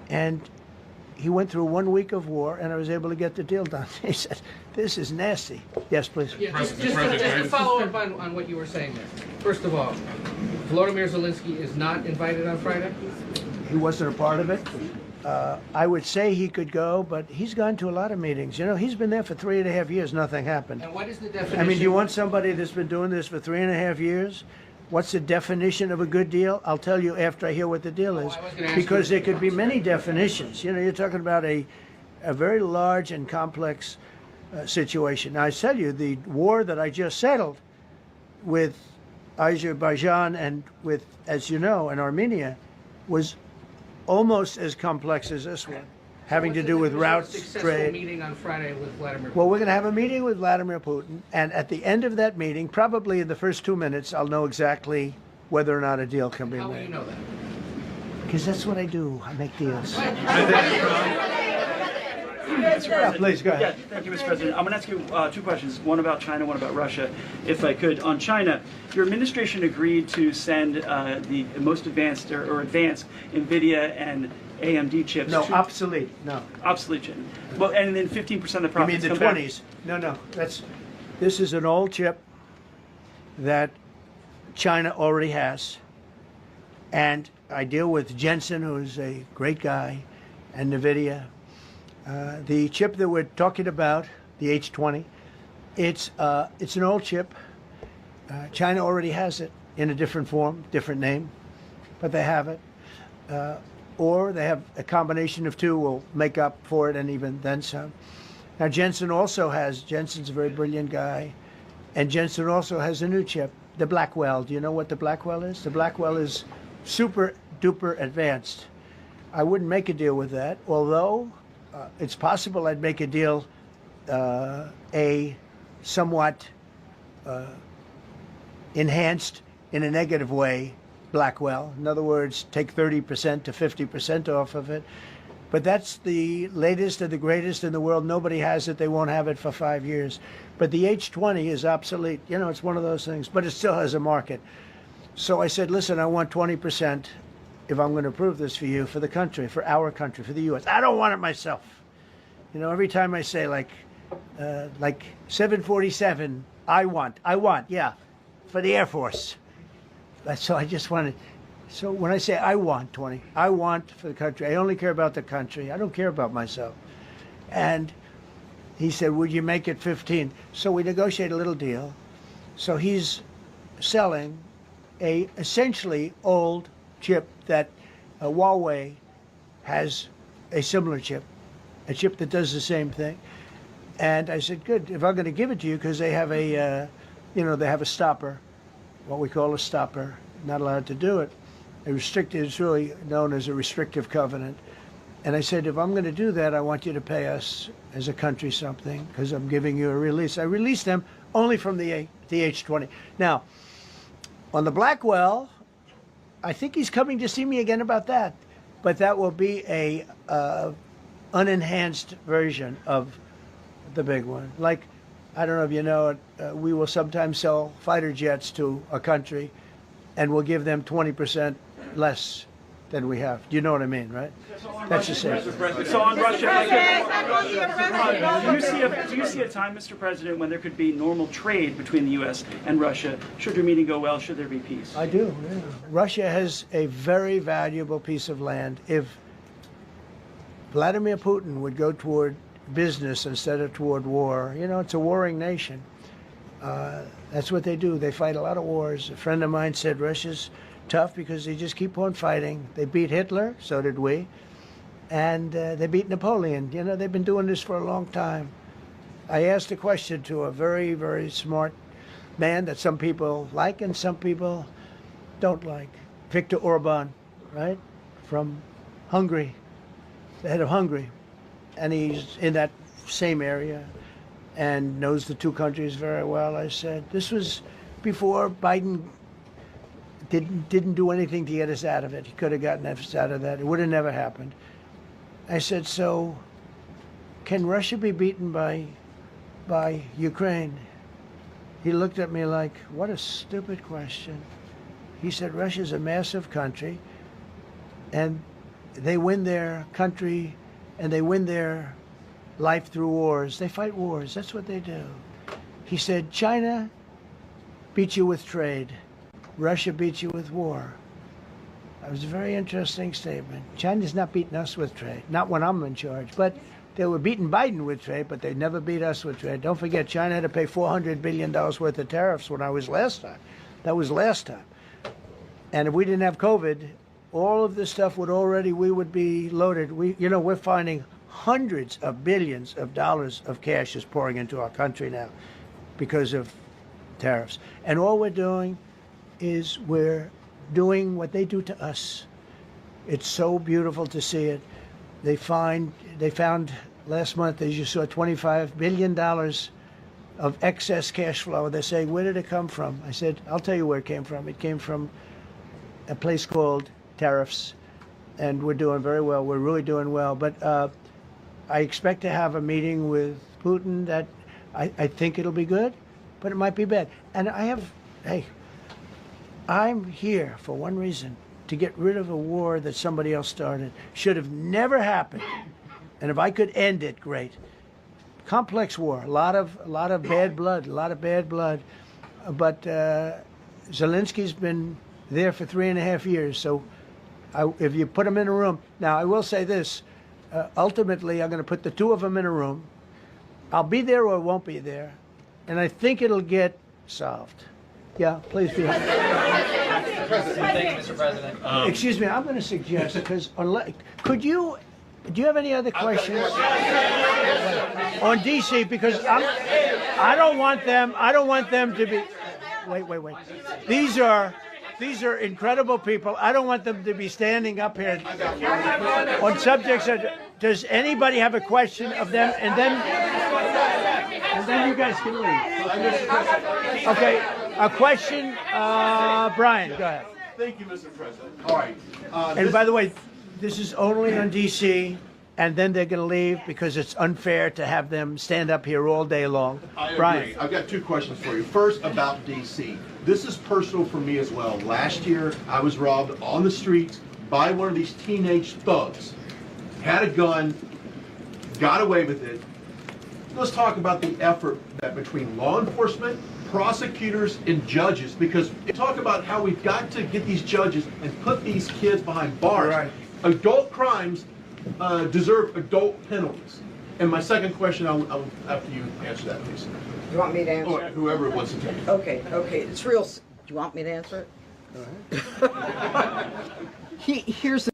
And he went through 1 week of war, and I was able to get the deal done. He said, this is nasty. Yes, please. Yeah, just to follow up on what you were saying there. First of all, Volodymyr Zelensky is not invited on Friday? He wasn't a part of it. I would say he could go, but he's gone to a lot of meetings. You know, he's been there for 3.5 years. Nothing happened. And what is the definition? I mean, do you want somebody that's been doing this for 3.5 years? What's the definition of a good deal? I'll tell you after I hear what the deal is. Because there could be many definitions. You know, you're talking about a very large and complex situation. Now, I tell you, the war that I just settled with Azerbaijan and with, as you know, and Armenia was almost as complex as this one, having to do with routes, trade. Meeting on Friday with Vladimir Putin. Well, we're going to have a meeting with Vladimir Putin, and at the end of that meeting, probably in the first 2 minutes, I'll know exactly whether or not a deal can be made. How will you know that? Because that's what I do. I make deals. Yeah, please, go ahead. Yeah, thank you, Mr. President. I'm going to ask you 2 questions, one about China, one about Russia, if I could. On China, your administration agreed to send the most advanced or advanced NVIDIA and AMD chips. No, obsolete. No. Obsolete chip. Well, and then 15% of the You profits mean the come 20s? No. This is an old chip that China already has. And I deal with Jensen, who's a great guy, and NVIDIA. The chip that we're talking about, the H20, it's an old chip. China already has it in a different form, different name, but they have it. Or they have a combination of two will make up for it, and even then some. Now Jensen Jensen's a very brilliant guy, and Jensen also has a new chip, the Blackwell. Do you know what the Blackwell is? The Blackwell is super duper advanced. I wouldn't make a deal with that, although it's possible I'd make a deal, a somewhat enhanced in a negative way Blackwell. In other words, take 30% to 50% off of it. But that's the latest and the greatest in the world. Nobody has it. They won't have it for 5 years. But the H20 is obsolete. You know, it's one of those things, but it still has a market. So I said, listen, I want 20% if I'm going to approve this for you, for the country, for our country, for the U.S. I don't want it myself. You know, every time I say like 747, I want, yeah, for the Air Force. So I just wanted, so when I say I want 20, I want for the country. I only care about the country. I don't care about myself. And he said, would you make it 15? So we negotiate a little deal. So he's selling a essentially old chip that Huawei has a similar chip, a chip that does the same thing. And I said, good, if I'm going to give it to you, because they have a, they have a stopper, what we call a stopper, not allowed to do it. It's really known as a restrictive covenant. And I said, if I'm going to do that, I want you to pay us as a country something because I'm giving you a release. I released them only from the H-20. Now, on the Blackwell, I think he's coming to see me again about that. But that will be a unenhanced version of the big one. Like, I don't know if you know it, we will sometimes sell fighter jets to a country and we'll give them 20% less than we have. Do you know what I mean, right? That's the same. So on Russia, do you see a time, Mr. President, when there could be normal trade between the U.S. and Russia? Should your meeting go well, should there be peace? I do, yeah. Russia has a very valuable piece of land. If Vladimir Putin would go toward business instead of toward war, you know, it's a warring nation. That's what they do. They fight a lot of wars. A friend of mine said Russia's tough because they just keep on fighting. They beat Hitler, so did we, and they beat Napoleon. You know, they've been doing this for a long time. I asked a question to a very, very smart man that some people like and some people don't like. Viktor Orban, right, from Hungary, the head of Hungary, and he's in that same area and knows the two countries very well. I said, this was before Biden didn't do anything to get us out of it. He could have gotten us out of that. It would have never happened. I said, so can Russia be beaten by Ukraine? He looked at me like, what a stupid question. He said, Russia's a massive country, and they win their country, and they win their life through wars. They fight wars. That's what they do. He said, China beats you with trade. Russia beats you with war. That was a very interesting statement. China's not beating us with trade, not when I'm in charge. But they were beating Biden with trade, but they never beat us with trade. Don't forget, China had to pay $400 billion worth of tariffs when I was last time. That was last time. And if we didn't have COVID, all of this stuff we would be loaded. We're finding hundreds of billions of dollars of cash is pouring into our country now because of tariffs. And all we're doing is we're doing what they do to us. It's so beautiful to see it. They found last month, as you saw, $25 billion of excess cash flow. They're saying, where did it come from? I said, I'll tell you where it came from. It came from a place called tariffs, and we're doing very well. We're really doing well. But I expect to have a meeting with Putin that I think it'll be good, but it might be bad. And I'm here for one reason, to get rid of a war that somebody else started. Should have never happened. And if I could end it, great. Complex war, a lot of bad blood, But Zelensky's been there for 3.5 years. So if you put him in a room, now I will say this, ultimately I'm going to put the two of them in a room. I'll be there or won't be there. And I think it'll get solved. Yeah, please be. Thank you, Mr. President. Excuse me, I'm going to suggest, because do you have any other questions on DC? Because I don't want them to be. Wait. These are incredible people. I don't want them to be standing up here on subjects that. Does anybody have a question of them? And then you guys can leave. Okay, a question, Brian, go ahead. Thank you, Mr. President. All right. And by the way, this is only on DC, and then they're going to leave because it's unfair to have them stand up here all day long. I Brian. agree. I've got two questions for you. First, about DC. This is personal for me as well. Last year, I was robbed on the streets by one of these teenage thugs. Had a gun, got away with it. Let's talk about the effort that between law enforcement, prosecutors, and judges, because talk about how we've got to get these judges and put these kids behind bars. Right. Adult crimes deserve adult penalties. And my second question, I'll after you answer that, please. You want me to answer Or it? whoever wants to take it. Okay. It's real. Do you want me to answer it? Go ahead. Here's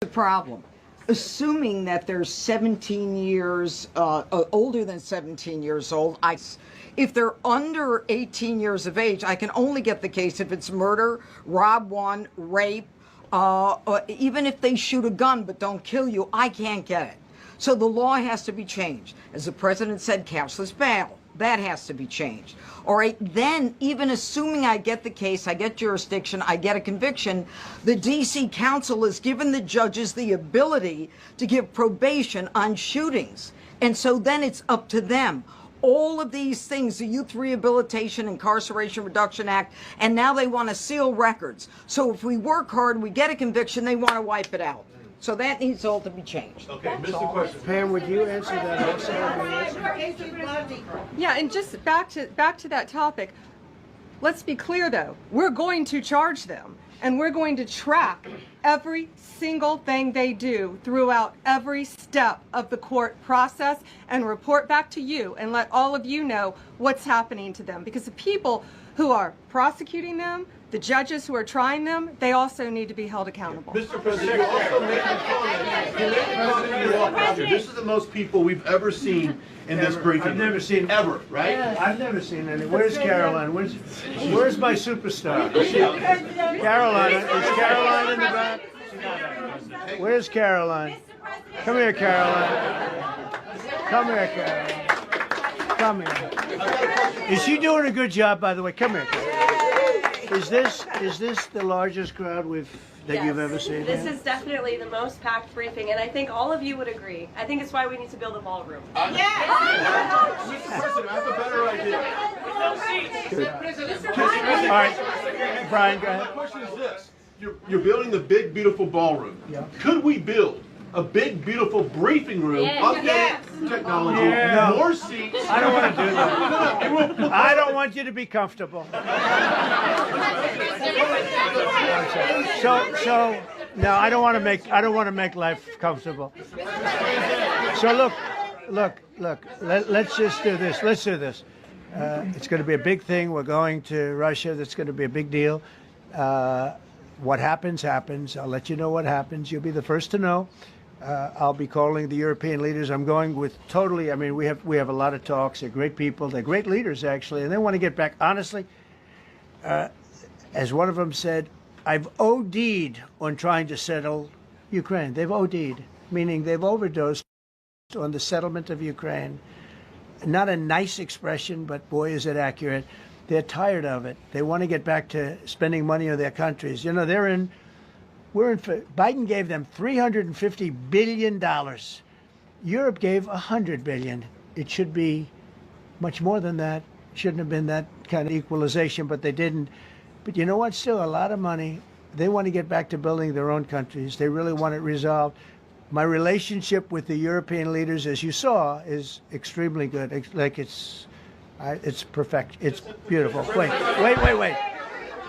the problem. Assuming that they're 17 years, older than 17 years old, if they're under 18 years of age, I can only get the case if it's murder, rob one, rape, or even if they shoot a gun but don't kill you, I can't get it. So the law has to be changed. As the president said, cashless bail. That has to be changed. All right, then, even assuming I get the case, I get jurisdiction, I get a conviction, the D.C. Council has given the judges the ability to give probation on shootings. And so then it's up to them. All of these things, the Youth Rehabilitation Incarceration Reduction Act, and now they want to seal records. So if we work hard, we get a conviction, they want to wipe it out. So that needs all to be changed. Okay, Mr. Question. Pam, would you answer that also? Yeah, and just back to that topic. Let's be clear though. We're going to charge them and we're going to track every single thing they do throughout every step of the court process and report back to you and let all of you know what's happening to them, because the people who are prosecuting them, the judges who are trying them, they also need to be held accountable. Mr. President, you also made a comment. You made a comment when you walked out here. This is the most people we've ever seen in this briefing. I've never seen ever, right? I've never seen any. Where's Caroline? Where's my superstar? Caroline. Is Caroline in the back? Where's Caroline? Come here, Caroline. Come here, Caroline. Come here. Is she doing a good job, by the way? Come here. Is this the largest crowd that you've ever seen? This is definitely the most packed briefing, and I think all of you would agree. I think it's why we need to build a ballroom. Mr. President, I have a better idea. All right, Brian, go ahead. My question is this. You're building the big, beautiful ballroom. Yeah. Could we build a big, beautiful briefing room, updated technology, more seats? I don't want to do that. I don't want you to be comfortable. So no, I don't want to make life comfortable. So look. Let's just do this. Let's do this. It's going to be a big thing. We're going to Russia. That's going to be a big deal. What happens, happens. I'll let you know what happens. You'll be the first to know. I'll be calling the European leaders. I'm going with totally. I mean, we have a lot of talks. They're great people. They're great leaders, actually, and they want to get back. Honestly, as one of them said, I've OD'd on trying to settle Ukraine. They've OD'd, meaning they've overdosed on the settlement of Ukraine. Not a nice expression, but boy, is it accurate. They're tired of it. They want to get back to spending money on their countries. You know, Biden gave them $350 billion. Europe gave $100 billion. It should be much more than that. Shouldn't have been that kind of equalization, but they didn't. But you know what? Still a lot of money. They want to get back to building their own countries. They really want it resolved. My relationship with the European leaders, as you saw, is extremely good. It's perfect. It's beautiful. Wait.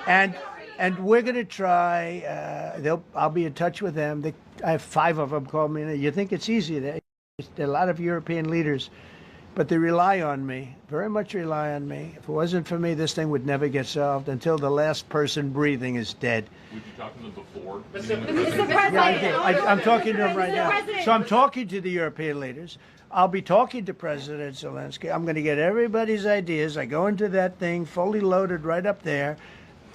And we're going to try. I'll be in touch with them. I have 5 of them call me. You think it's easy? There are a lot of European leaders, but they rely on me. Very much rely on me. If it wasn't for me, this thing would never get solved until the last person breathing is dead. Would you talk to them before? Yeah, I did. I'm talking to them right now. So I'm talking to the European leaders. I'll be talking to President Zelensky. I'm going to get everybody's ideas. I go into that thing fully loaded right up there,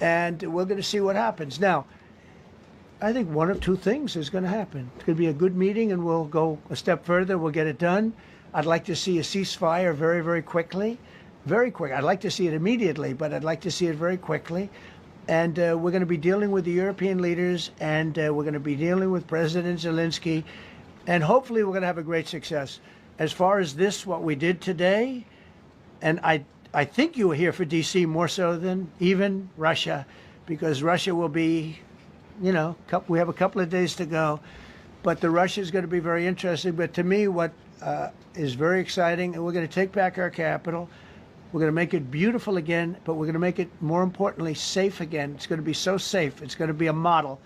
and we're going to see what happens. Now, I think one of 2 things is going to happen. It's going to be a good meeting, and we'll go a step further. We'll get it done. I'd like to see a ceasefire very, very quickly. Very quick. I'd like to see it immediately, but I'd like to see it very quickly. And we're going to be dealing with the European leaders, and we're going to be dealing with President Zelensky, and hopefully we're going to have a great success. As far as this, what we did today, and I think you were here for D.C. more so than even Russia, because Russia will be, we have a couple of days to go, but the Russia is going to be very interesting. But to me, what is very exciting, and we're going to take back our capital. We're going to make it beautiful again, but we're going to make it, more importantly, safe again. It's going to be so safe. It's going to be a model.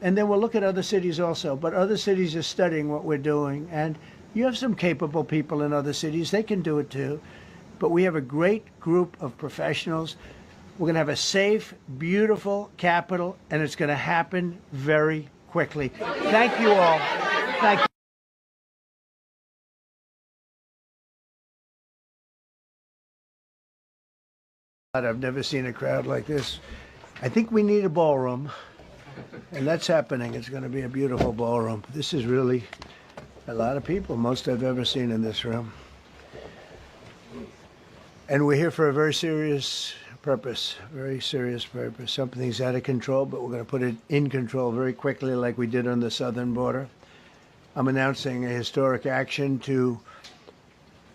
And then we'll look at other cities also. But other cities are studying what we're doing. And you have some capable people in other cities. They can do it too. But we have a great group of professionals. We're going to have a safe, beautiful capital, and it's going to happen very quickly. Thank you all. Thank you. I've never seen a crowd like this. I think we need a ballroom. And that's happening. It's going to be a beautiful ballroom. This is really a lot of people, most I've ever seen in this room. And we're here for a very serious purpose, very serious purpose. Something's out of control, but we're going to put it in control very quickly like we did on the southern border. I'm announcing a historic action to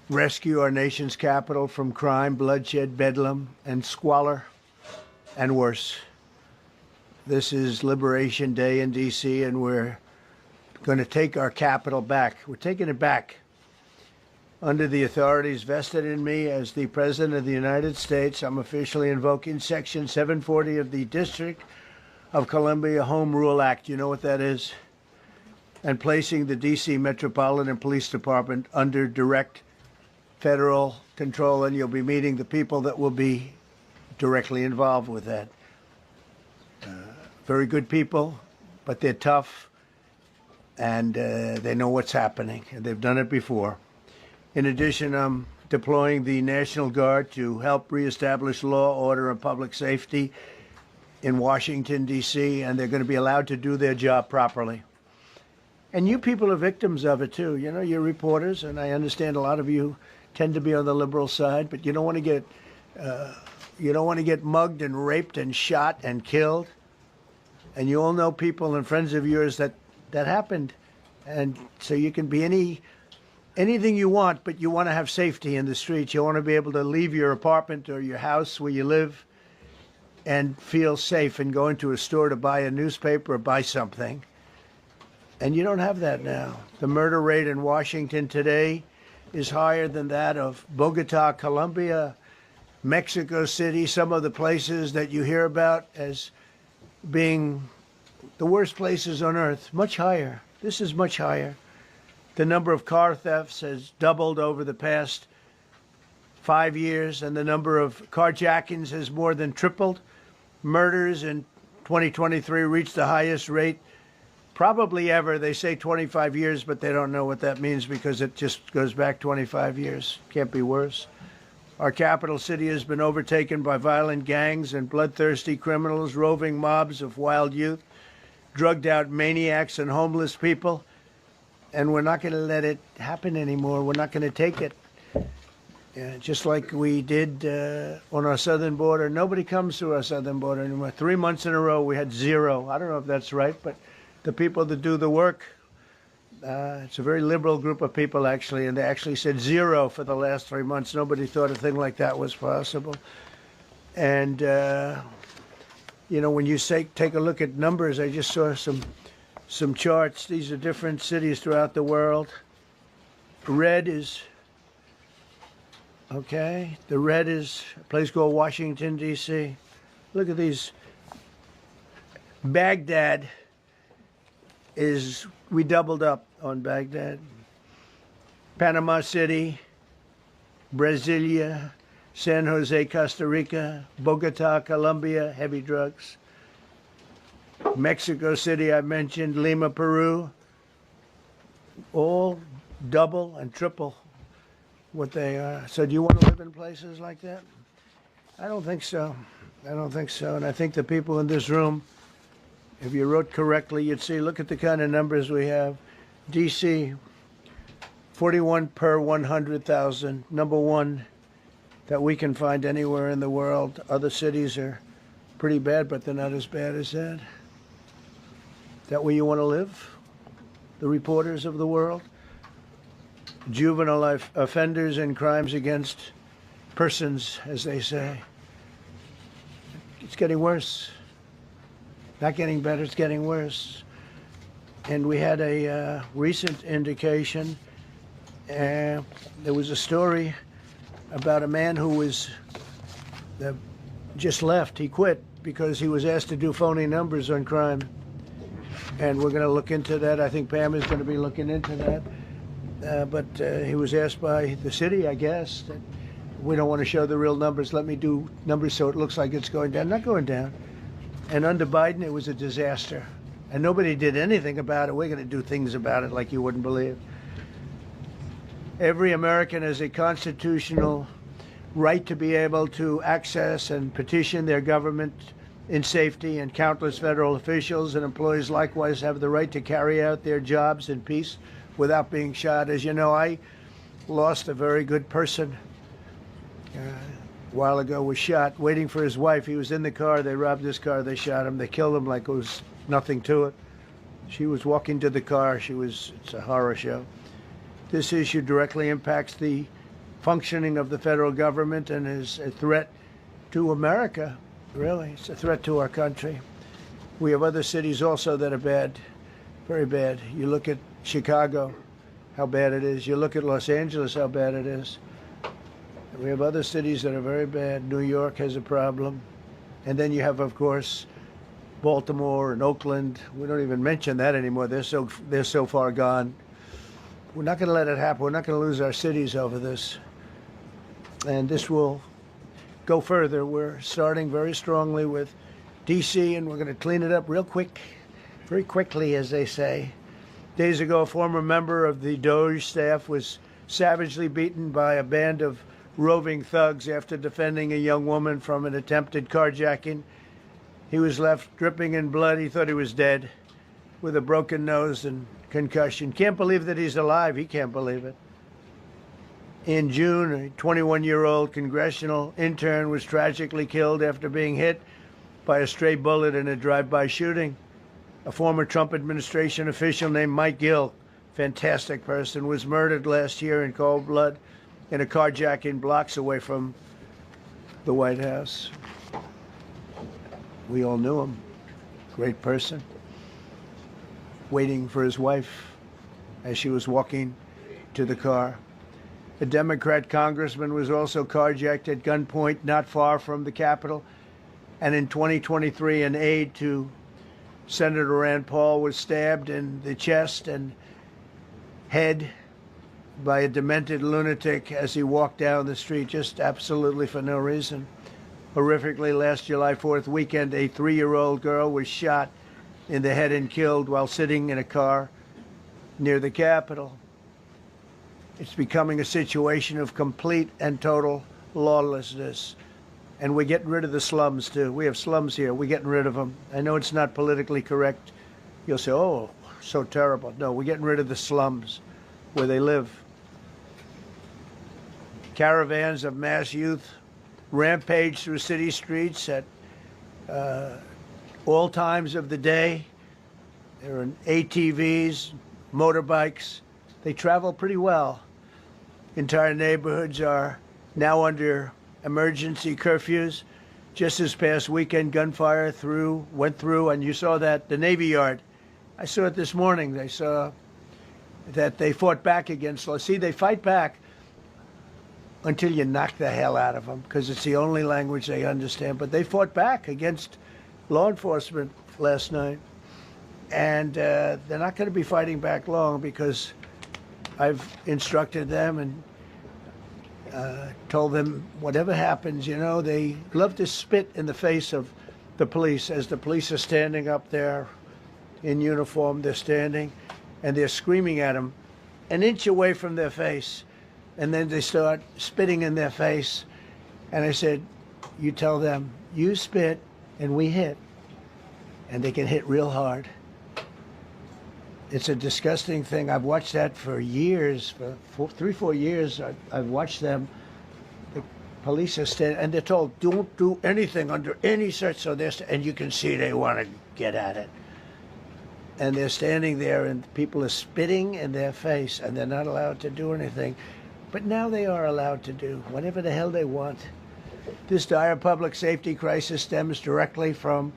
rescue our nation's capital from crime, bloodshed, bedlam, and squalor, and worse. This is Liberation Day in D.C., and we're going to take our capital back. We're taking it back. Under the authorities vested in me as the President of the United States, I'm officially invoking Section 740 of the District of Columbia Home Rule Act. You know what that is? And placing the D.C. Metropolitan Police Department under direct federal control, and you'll be meeting the people that will be directly involved with that. Very good people, but they're tough, and they know what's happening, and they've done it before. In addition, I'm deploying the National Guard to help reestablish law, order, and public safety in Washington, D.C., and they're going to be allowed to do their job properly. And you people are victims of it, too. You know, you're reporters, and I understand a lot of you tend to be on the liberal side, but you don't want to get mugged and raped and shot and killed. And you all know people and friends of yours that happened. And so you can be anything you want, but you want to have safety in the streets. You want to be able to leave your apartment or your house where you live and feel safe and go into a store to buy a newspaper or buy something. And you don't have that now. The murder rate in Washington today is higher than that of Bogota, Colombia, Mexico City, some of the places that you hear about as being the worst places on earth. Much higher. This is much higher. The number of car thefts has doubled over the past 5 years, and the number of carjackings has more than tripled. Murders in 2023 reached the highest rate probably ever. They say 25 years, but they don't know what that means because it just goes back 25 years. Can't be worse. Our capital city has been overtaken by violent gangs and bloodthirsty criminals, roving mobs of wild youth, drugged out maniacs and homeless people. And we're not going to let it happen anymore. We're not going to take it. Just like we did on our southern border. Nobody comes through our southern border anymore. 3 months in a row, we had zero. I don't know if that's right, but the people that do the work, it's a very liberal group of people, actually, and they actually said zero for the last 3 months. Nobody thought a thing like that was possible. And, you know, when you take a look at numbers, I just saw some charts. These are different cities throughout the world. Red is, okay, the red is a place called Washington, D.C. Look at these. Baghdad we doubled up on Baghdad. Panama City, Brasilia, San Jose, Costa Rica, Bogota, Colombia, heavy drugs. Mexico City, I mentioned, Lima, Peru, all double and triple what they are. So do you want to live in places like that? I don't think so. I don't think so. And I think the people in this room, if you wrote correctly, you'd see, look at the kind of numbers we have. D.C., 41 per 100,000, number one that we can find anywhere in the world. Other cities are pretty bad, but they're not as bad as that. Is that where you want to live? The reporters of the world? Juvenile offenders and crimes against persons, as they say. It's getting worse. Not getting better, it's getting worse. And we had a recent indication. There was a story about a man who was just left. He quit because he was asked to do phony numbers on crime. And we're going to look into that. I think Pam is going to be looking into that. But he was asked by the city, I guess, that we don't want to show the real numbers. Let me do numbers so it looks like it's going down. Not going down. And under Biden, it was a disaster. And nobody did anything about it. We're going to do things about it like you wouldn't believe. Every American has a constitutional right to be able to access and petition their government in safety, and countless federal officials and employees likewise have the right to carry out their jobs in peace without being shot. As you know, I lost a very good person a while ago, was shot waiting for his wife. He was in the car. They robbed his car. They shot him. They killed him like it was nothing to it. She was walking to the car. It's a horror show. This issue directly impacts the functioning of the federal government and is a threat to America, really. It's a threat to our country. We have other cities also that are bad, very bad. You look at Chicago, how bad it is. You look at Los Angeles, how bad it is. We have other cities that are very bad. New York has a problem. And then you have, of course, Baltimore and Oakland. We don't even mention that anymore. They're so far gone. We're not going to let it happen. We're not going to lose our cities over this. And this will go further. We're starting very strongly with D.C., and we're going to clean it up real quick, very quickly, as they say. Days ago, a former member of the DOJ staff was savagely beaten by a band of roving thugs after defending a young woman from an attempted carjacking. He was left dripping in blood. He thought he was dead, with a broken nose and concussion. Can't believe that he's alive. He can't believe it. In June, a 21-year-old congressional intern was tragically killed after being hit by a stray bullet in a drive-by shooting. A former Trump administration official named Mike Gill, fantastic person, was murdered last year in cold blood in a carjacking blocks away from the White House. We all knew him. Great person. Waiting for his wife as she was walking to the car. A Democrat congressman was also carjacked at gunpoint not far from the Capitol. And in 2023, an aide to Senator Rand Paul was stabbed in the chest and head by a demented lunatic as he walked down the street, just absolutely for no reason. Horrifically, last July 4th weekend, a 3-year-old girl was shot in the head and killed while sitting in a car near the Capitol. It's becoming a situation of complete and total lawlessness. And we're getting rid of the slums, too. We have slums here. We're getting rid of them. I know it's not politically correct. You'll say, oh, so terrible. No, we're getting rid of the slums where they live. Caravans of mass youth rampage through city streets at all times of the day. There are ATVs, motorbikes. They travel pretty well. Entire neighborhoods are now under emergency curfews. Just this past weekend, gunfire went through, and you saw that, the Navy Yard. I saw it this morning. They saw that they fought back against law. See, they fight back until you knock the hell out of them, because it's the only language they understand. But they fought back against law enforcement last night. And they're not going to be fighting back long, because I've instructed them and told them whatever happens, you know, they love to spit in the face of the police. As the police are standing up there in uniform, they're standing and they're screaming at them an inch away from their face. And then they start spitting in their face. And I said, you tell them, you spit and we hit. And they can hit real hard. It's a disgusting thing. I've watched that for years, for 3-4 years. I've watched them. The police are standing, and they're told, don't do anything under any such, so and you can see they want to get at it. And they're standing there, and people are spitting in their face, and they're not allowed to do anything. But now they are allowed to do whatever the hell they want. This dire public safety crisis stems directly from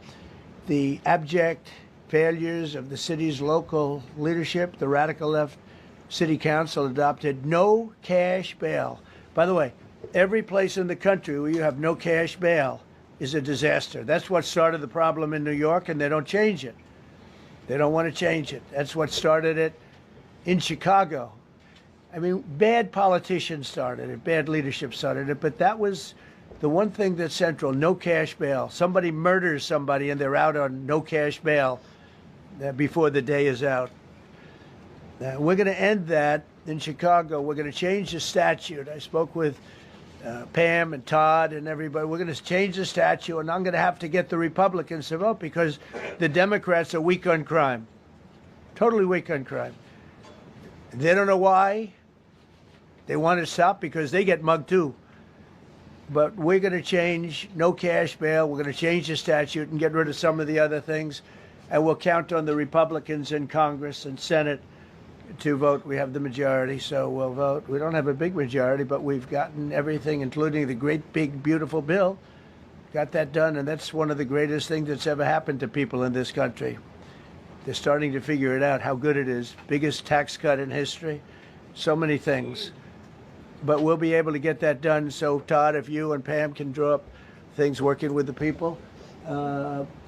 the abject failures of the city's local leadership. The radical left city council adopted no cash bail. By the way, every place in the country where you have no cash bail is a disaster. That's what started the problem in New York, and they don't change it. They don't want to change it. That's what started it in Chicago. I mean, bad politicians started it, bad leadership started it, but that was the one thing that's central, no cash bail. Somebody murders somebody and they're out on no cash bail before the day is out. We're going to end that in Chicago. We're going to change the statute. I spoke with Pam and Todd and everybody, we're going to change the statute, and I'm going to have to get the Republicans to vote because the Democrats are weak on crime. Totally weak on crime. They don't know why. They want to stop because they get mugged too. But we're going to change no cash bail. We're going to change the statute and get rid of some of the other things. And we'll count on the Republicans in Congress and Senate to vote. We have the majority, so we'll vote. We don't have a big majority, but we've gotten everything, including the great, big, beautiful bill. Got that done, and that's one of the greatest things that's ever happened to people in this country. They're starting to figure it out, how good it is. Biggest tax cut in history. So many things. But we'll be able to get that done. So, Todd, if you and Pam can draw up things working with the people,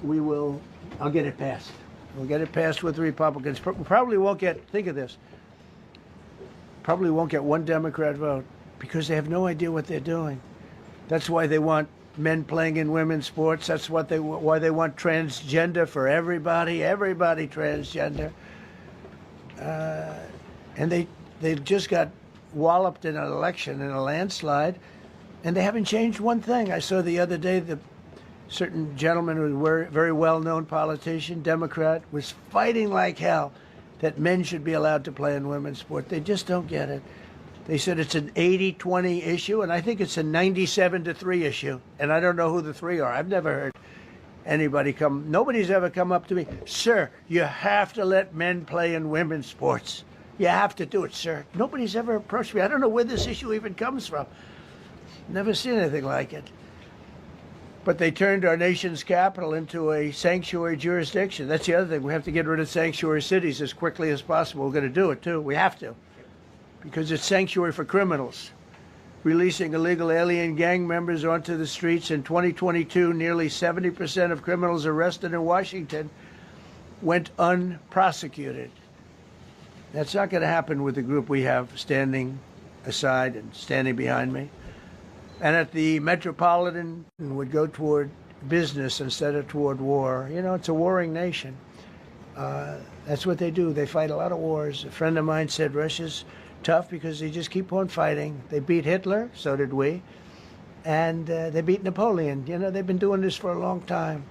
we will. I'll get it passed. We'll get it passed with the Republicans. Probably won't get, think of this, probably won't get one Democrat vote because they have no idea what they're doing. That's why they want men playing in women's sports. That's why they want transgender for everybody transgender. And they just got walloped in an election, in a landslide, and they haven't changed one thing. I saw the other day the certain gentleman who was a very well-known politician, Democrat, was fighting like hell that men should be allowed to play in women's sport. They just don't get it. They said it's an 80-20 issue, and I think it's a 97-3 issue. And I don't know who the three are. I've never heard anybody nobody's ever come up to me, sir, you have to let men play in women's sports. You have to do it, sir. Nobody's ever approached me. I don't know where this issue even comes from. Never seen anything like it. But they turned our nation's capital into a sanctuary jurisdiction. That's the other thing. We have to get rid of sanctuary cities as quickly as possible. We're going to do it, too. We have to. Because it's sanctuary for criminals. Releasing illegal alien gang members onto the streets in 2022, nearly 70% of criminals arrested in Washington went unprosecuted. That's not going to happen with the group we have standing aside and standing behind me. And at the Metropolitan, would go toward business instead of toward war. You know, it's a warring nation. That's what they do. They fight a lot of wars. A friend of mine said Russia's tough because they just keep on fighting. They beat Hitler, so did we. And they beat Napoleon. You know, they've been doing this for a long time.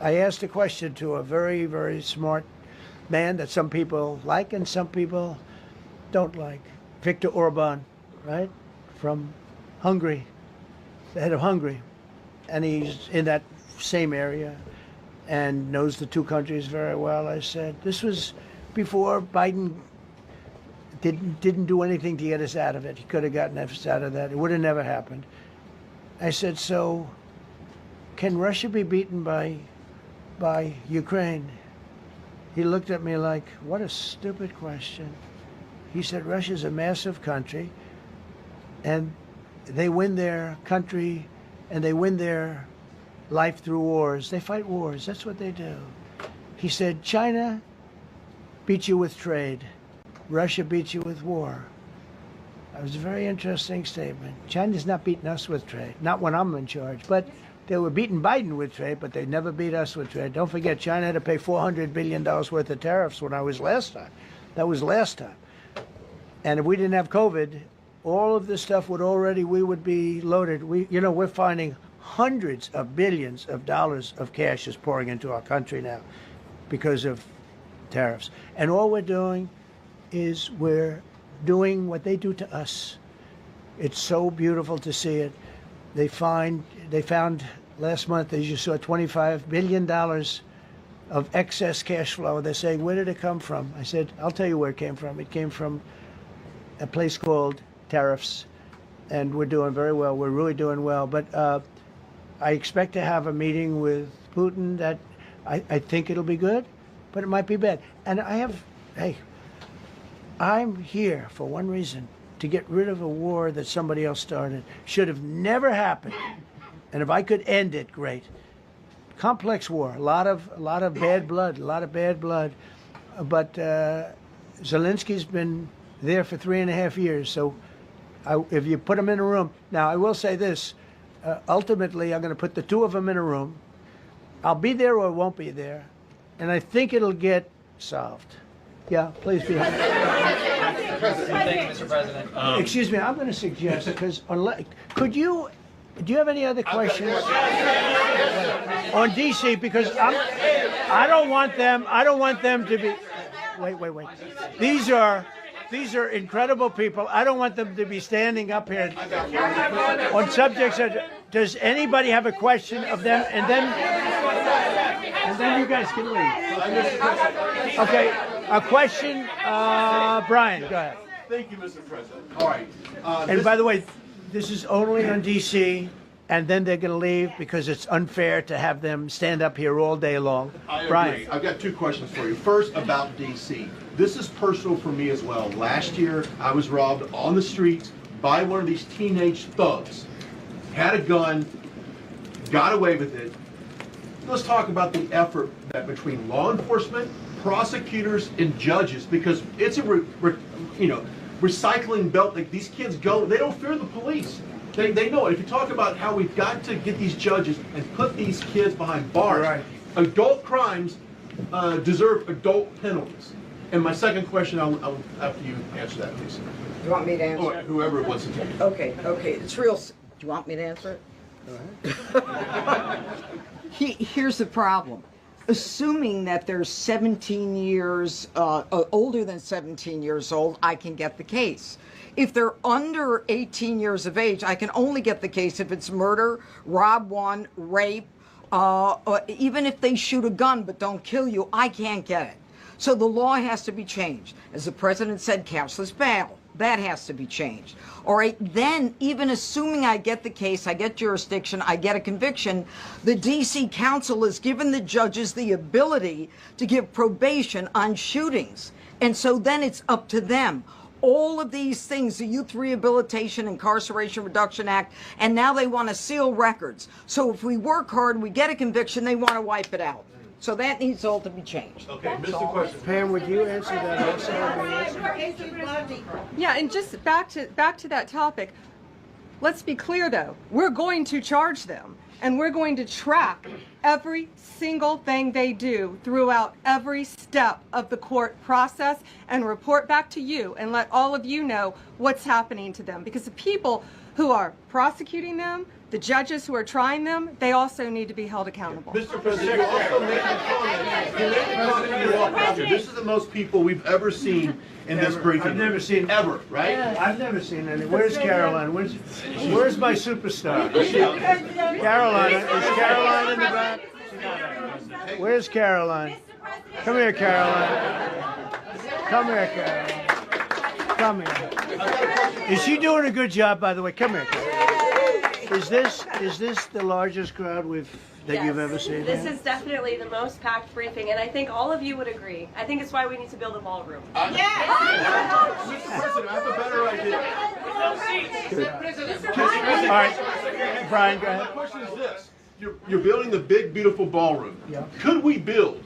I asked a question to a very, very smart man that some people like and some people don't like. Viktor Orban, right? From Hungary, the head of Hungary, and he's in that same area and knows the two countries very well. I said, this was before Biden didn't do anything to get us out of it. He could have gotten us out of that. It would have never happened. I said, so can Russia be beaten by Ukraine? He looked at me like, what a stupid question. He said, Russia's a massive country, and they win their country and they win their life through wars. They fight wars. That's what they do. He said, China beats you with trade. Russia beats you with war. That was a very interesting statement. China's not beating us with trade. Not when I'm in charge. But they were beating Biden with trade, but they never beat us with trade. Don't forget, China had to pay $400 billion worth of tariffs when I was last time. That was last time. And if we didn't have COVID, all of this stuff we would be loaded. We're finding hundreds of billions of dollars of cash is pouring into our country now because of tariffs. And all we're doing is we're doing what they do to us. It's so beautiful to see it. They found last month, as you saw, $25 billion of excess cash flow. They're saying, where did it come from? I said, I'll tell you where it came from. It came from a place called tariffs, and we're doing very well. We're really doing well. But I expect to have a meeting with Putin that I think it'll be good, but it might be bad. And I'm here for one reason, to get rid of a war that somebody else started. Should have never happened. And if I could end it, great. Complex war, a lot of bad blood, But Zelensky's been there for 3.5 years, so if you put them in a room. Now, I will say this. Ultimately, I'm going to put the two of them in a room. I'll be there or won't be there, and I think it'll get solved. Yeah, please be happy. Thank you, Mr. Mr. President. Excuse me, I'm going to suggest, because do you have any other questions on DC? Because I don't want them to be, wait. These are incredible people. I don't want them to be standing up here on subjects that, does anybody have a question of them? And then you guys can leave. Okay, a question, Brian, go ahead. Thank you, Mr. President. All right. And by the way, this is only on DC, and then they're going to leave because it's unfair to have them stand up here all day long. I agree. Brian. I've got two questions for you. First, about DC. This is personal for me as well. Last year, I was robbed on the streets by one of these teenage thugs. Had a gun, got away with it. Let's talk about the effort that between law enforcement, prosecutors, and judges, because it's a recycling belt. Like, these kids go, they don't fear the police. They know it. If you talk about how we've got to get these judges and put these kids behind bars, right. Adult crimes deserve adult penalties. And my second question, I'll after you answer that, please. Do you want me to answer it? Whoever wants to take it. Okay. It's real. Do you want me to answer it? Go ahead. Here's the problem. Assuming that they're 17 years, older than 17 years old, I can get the case. If they're under 18 years of age, I can only get the case if it's murder, rob one, rape, or even if they shoot a gun but don't kill you, I can't get it. So the law has to be changed. As the president said, cashless bail. That has to be changed. All right, then even assuming I get the case, I get jurisdiction, I get a conviction, the DC Council has given the judges the ability to give probation on shootings. And so then it's up to them. All of these things, the Youth Rehabilitation Incarceration Reduction Act, and now they want to seal records. So if we work hard, we get a conviction, they want to wipe it out. So that needs all to be changed. Okay, Mr. Question. Pam, would you answer that also? Yeah, and just back to that topic. Let's be clear, though. We're going to charge them, and we're going to track every single thing they do throughout every step of the court process and report back to you and let all of you know what's happening to them. Because the people who are prosecuting them, the judges who are trying them, they also need to be held accountable. Mr. President, you also made a comment. This is the most people we've ever seen in this briefing. I've never seen ever, right? Yeah. I've never seen any. Where's Caroline? Where's my superstar? Caroline. Is Caroline in the back? Where's Caroline? Come here, Caroline. Come here, Caroline. Come here. Is she doing a good job, by the way? Come here, Caroline. Is this the largest crowd that you've ever seen? This is definitely the most packed briefing, and I think all of you would agree. I think it's why we need to build a ballroom. Mr. President, I have a better idea. All right, Brian, go ahead. My question is this. You're building the big, beautiful ballroom. Yeah. Could we build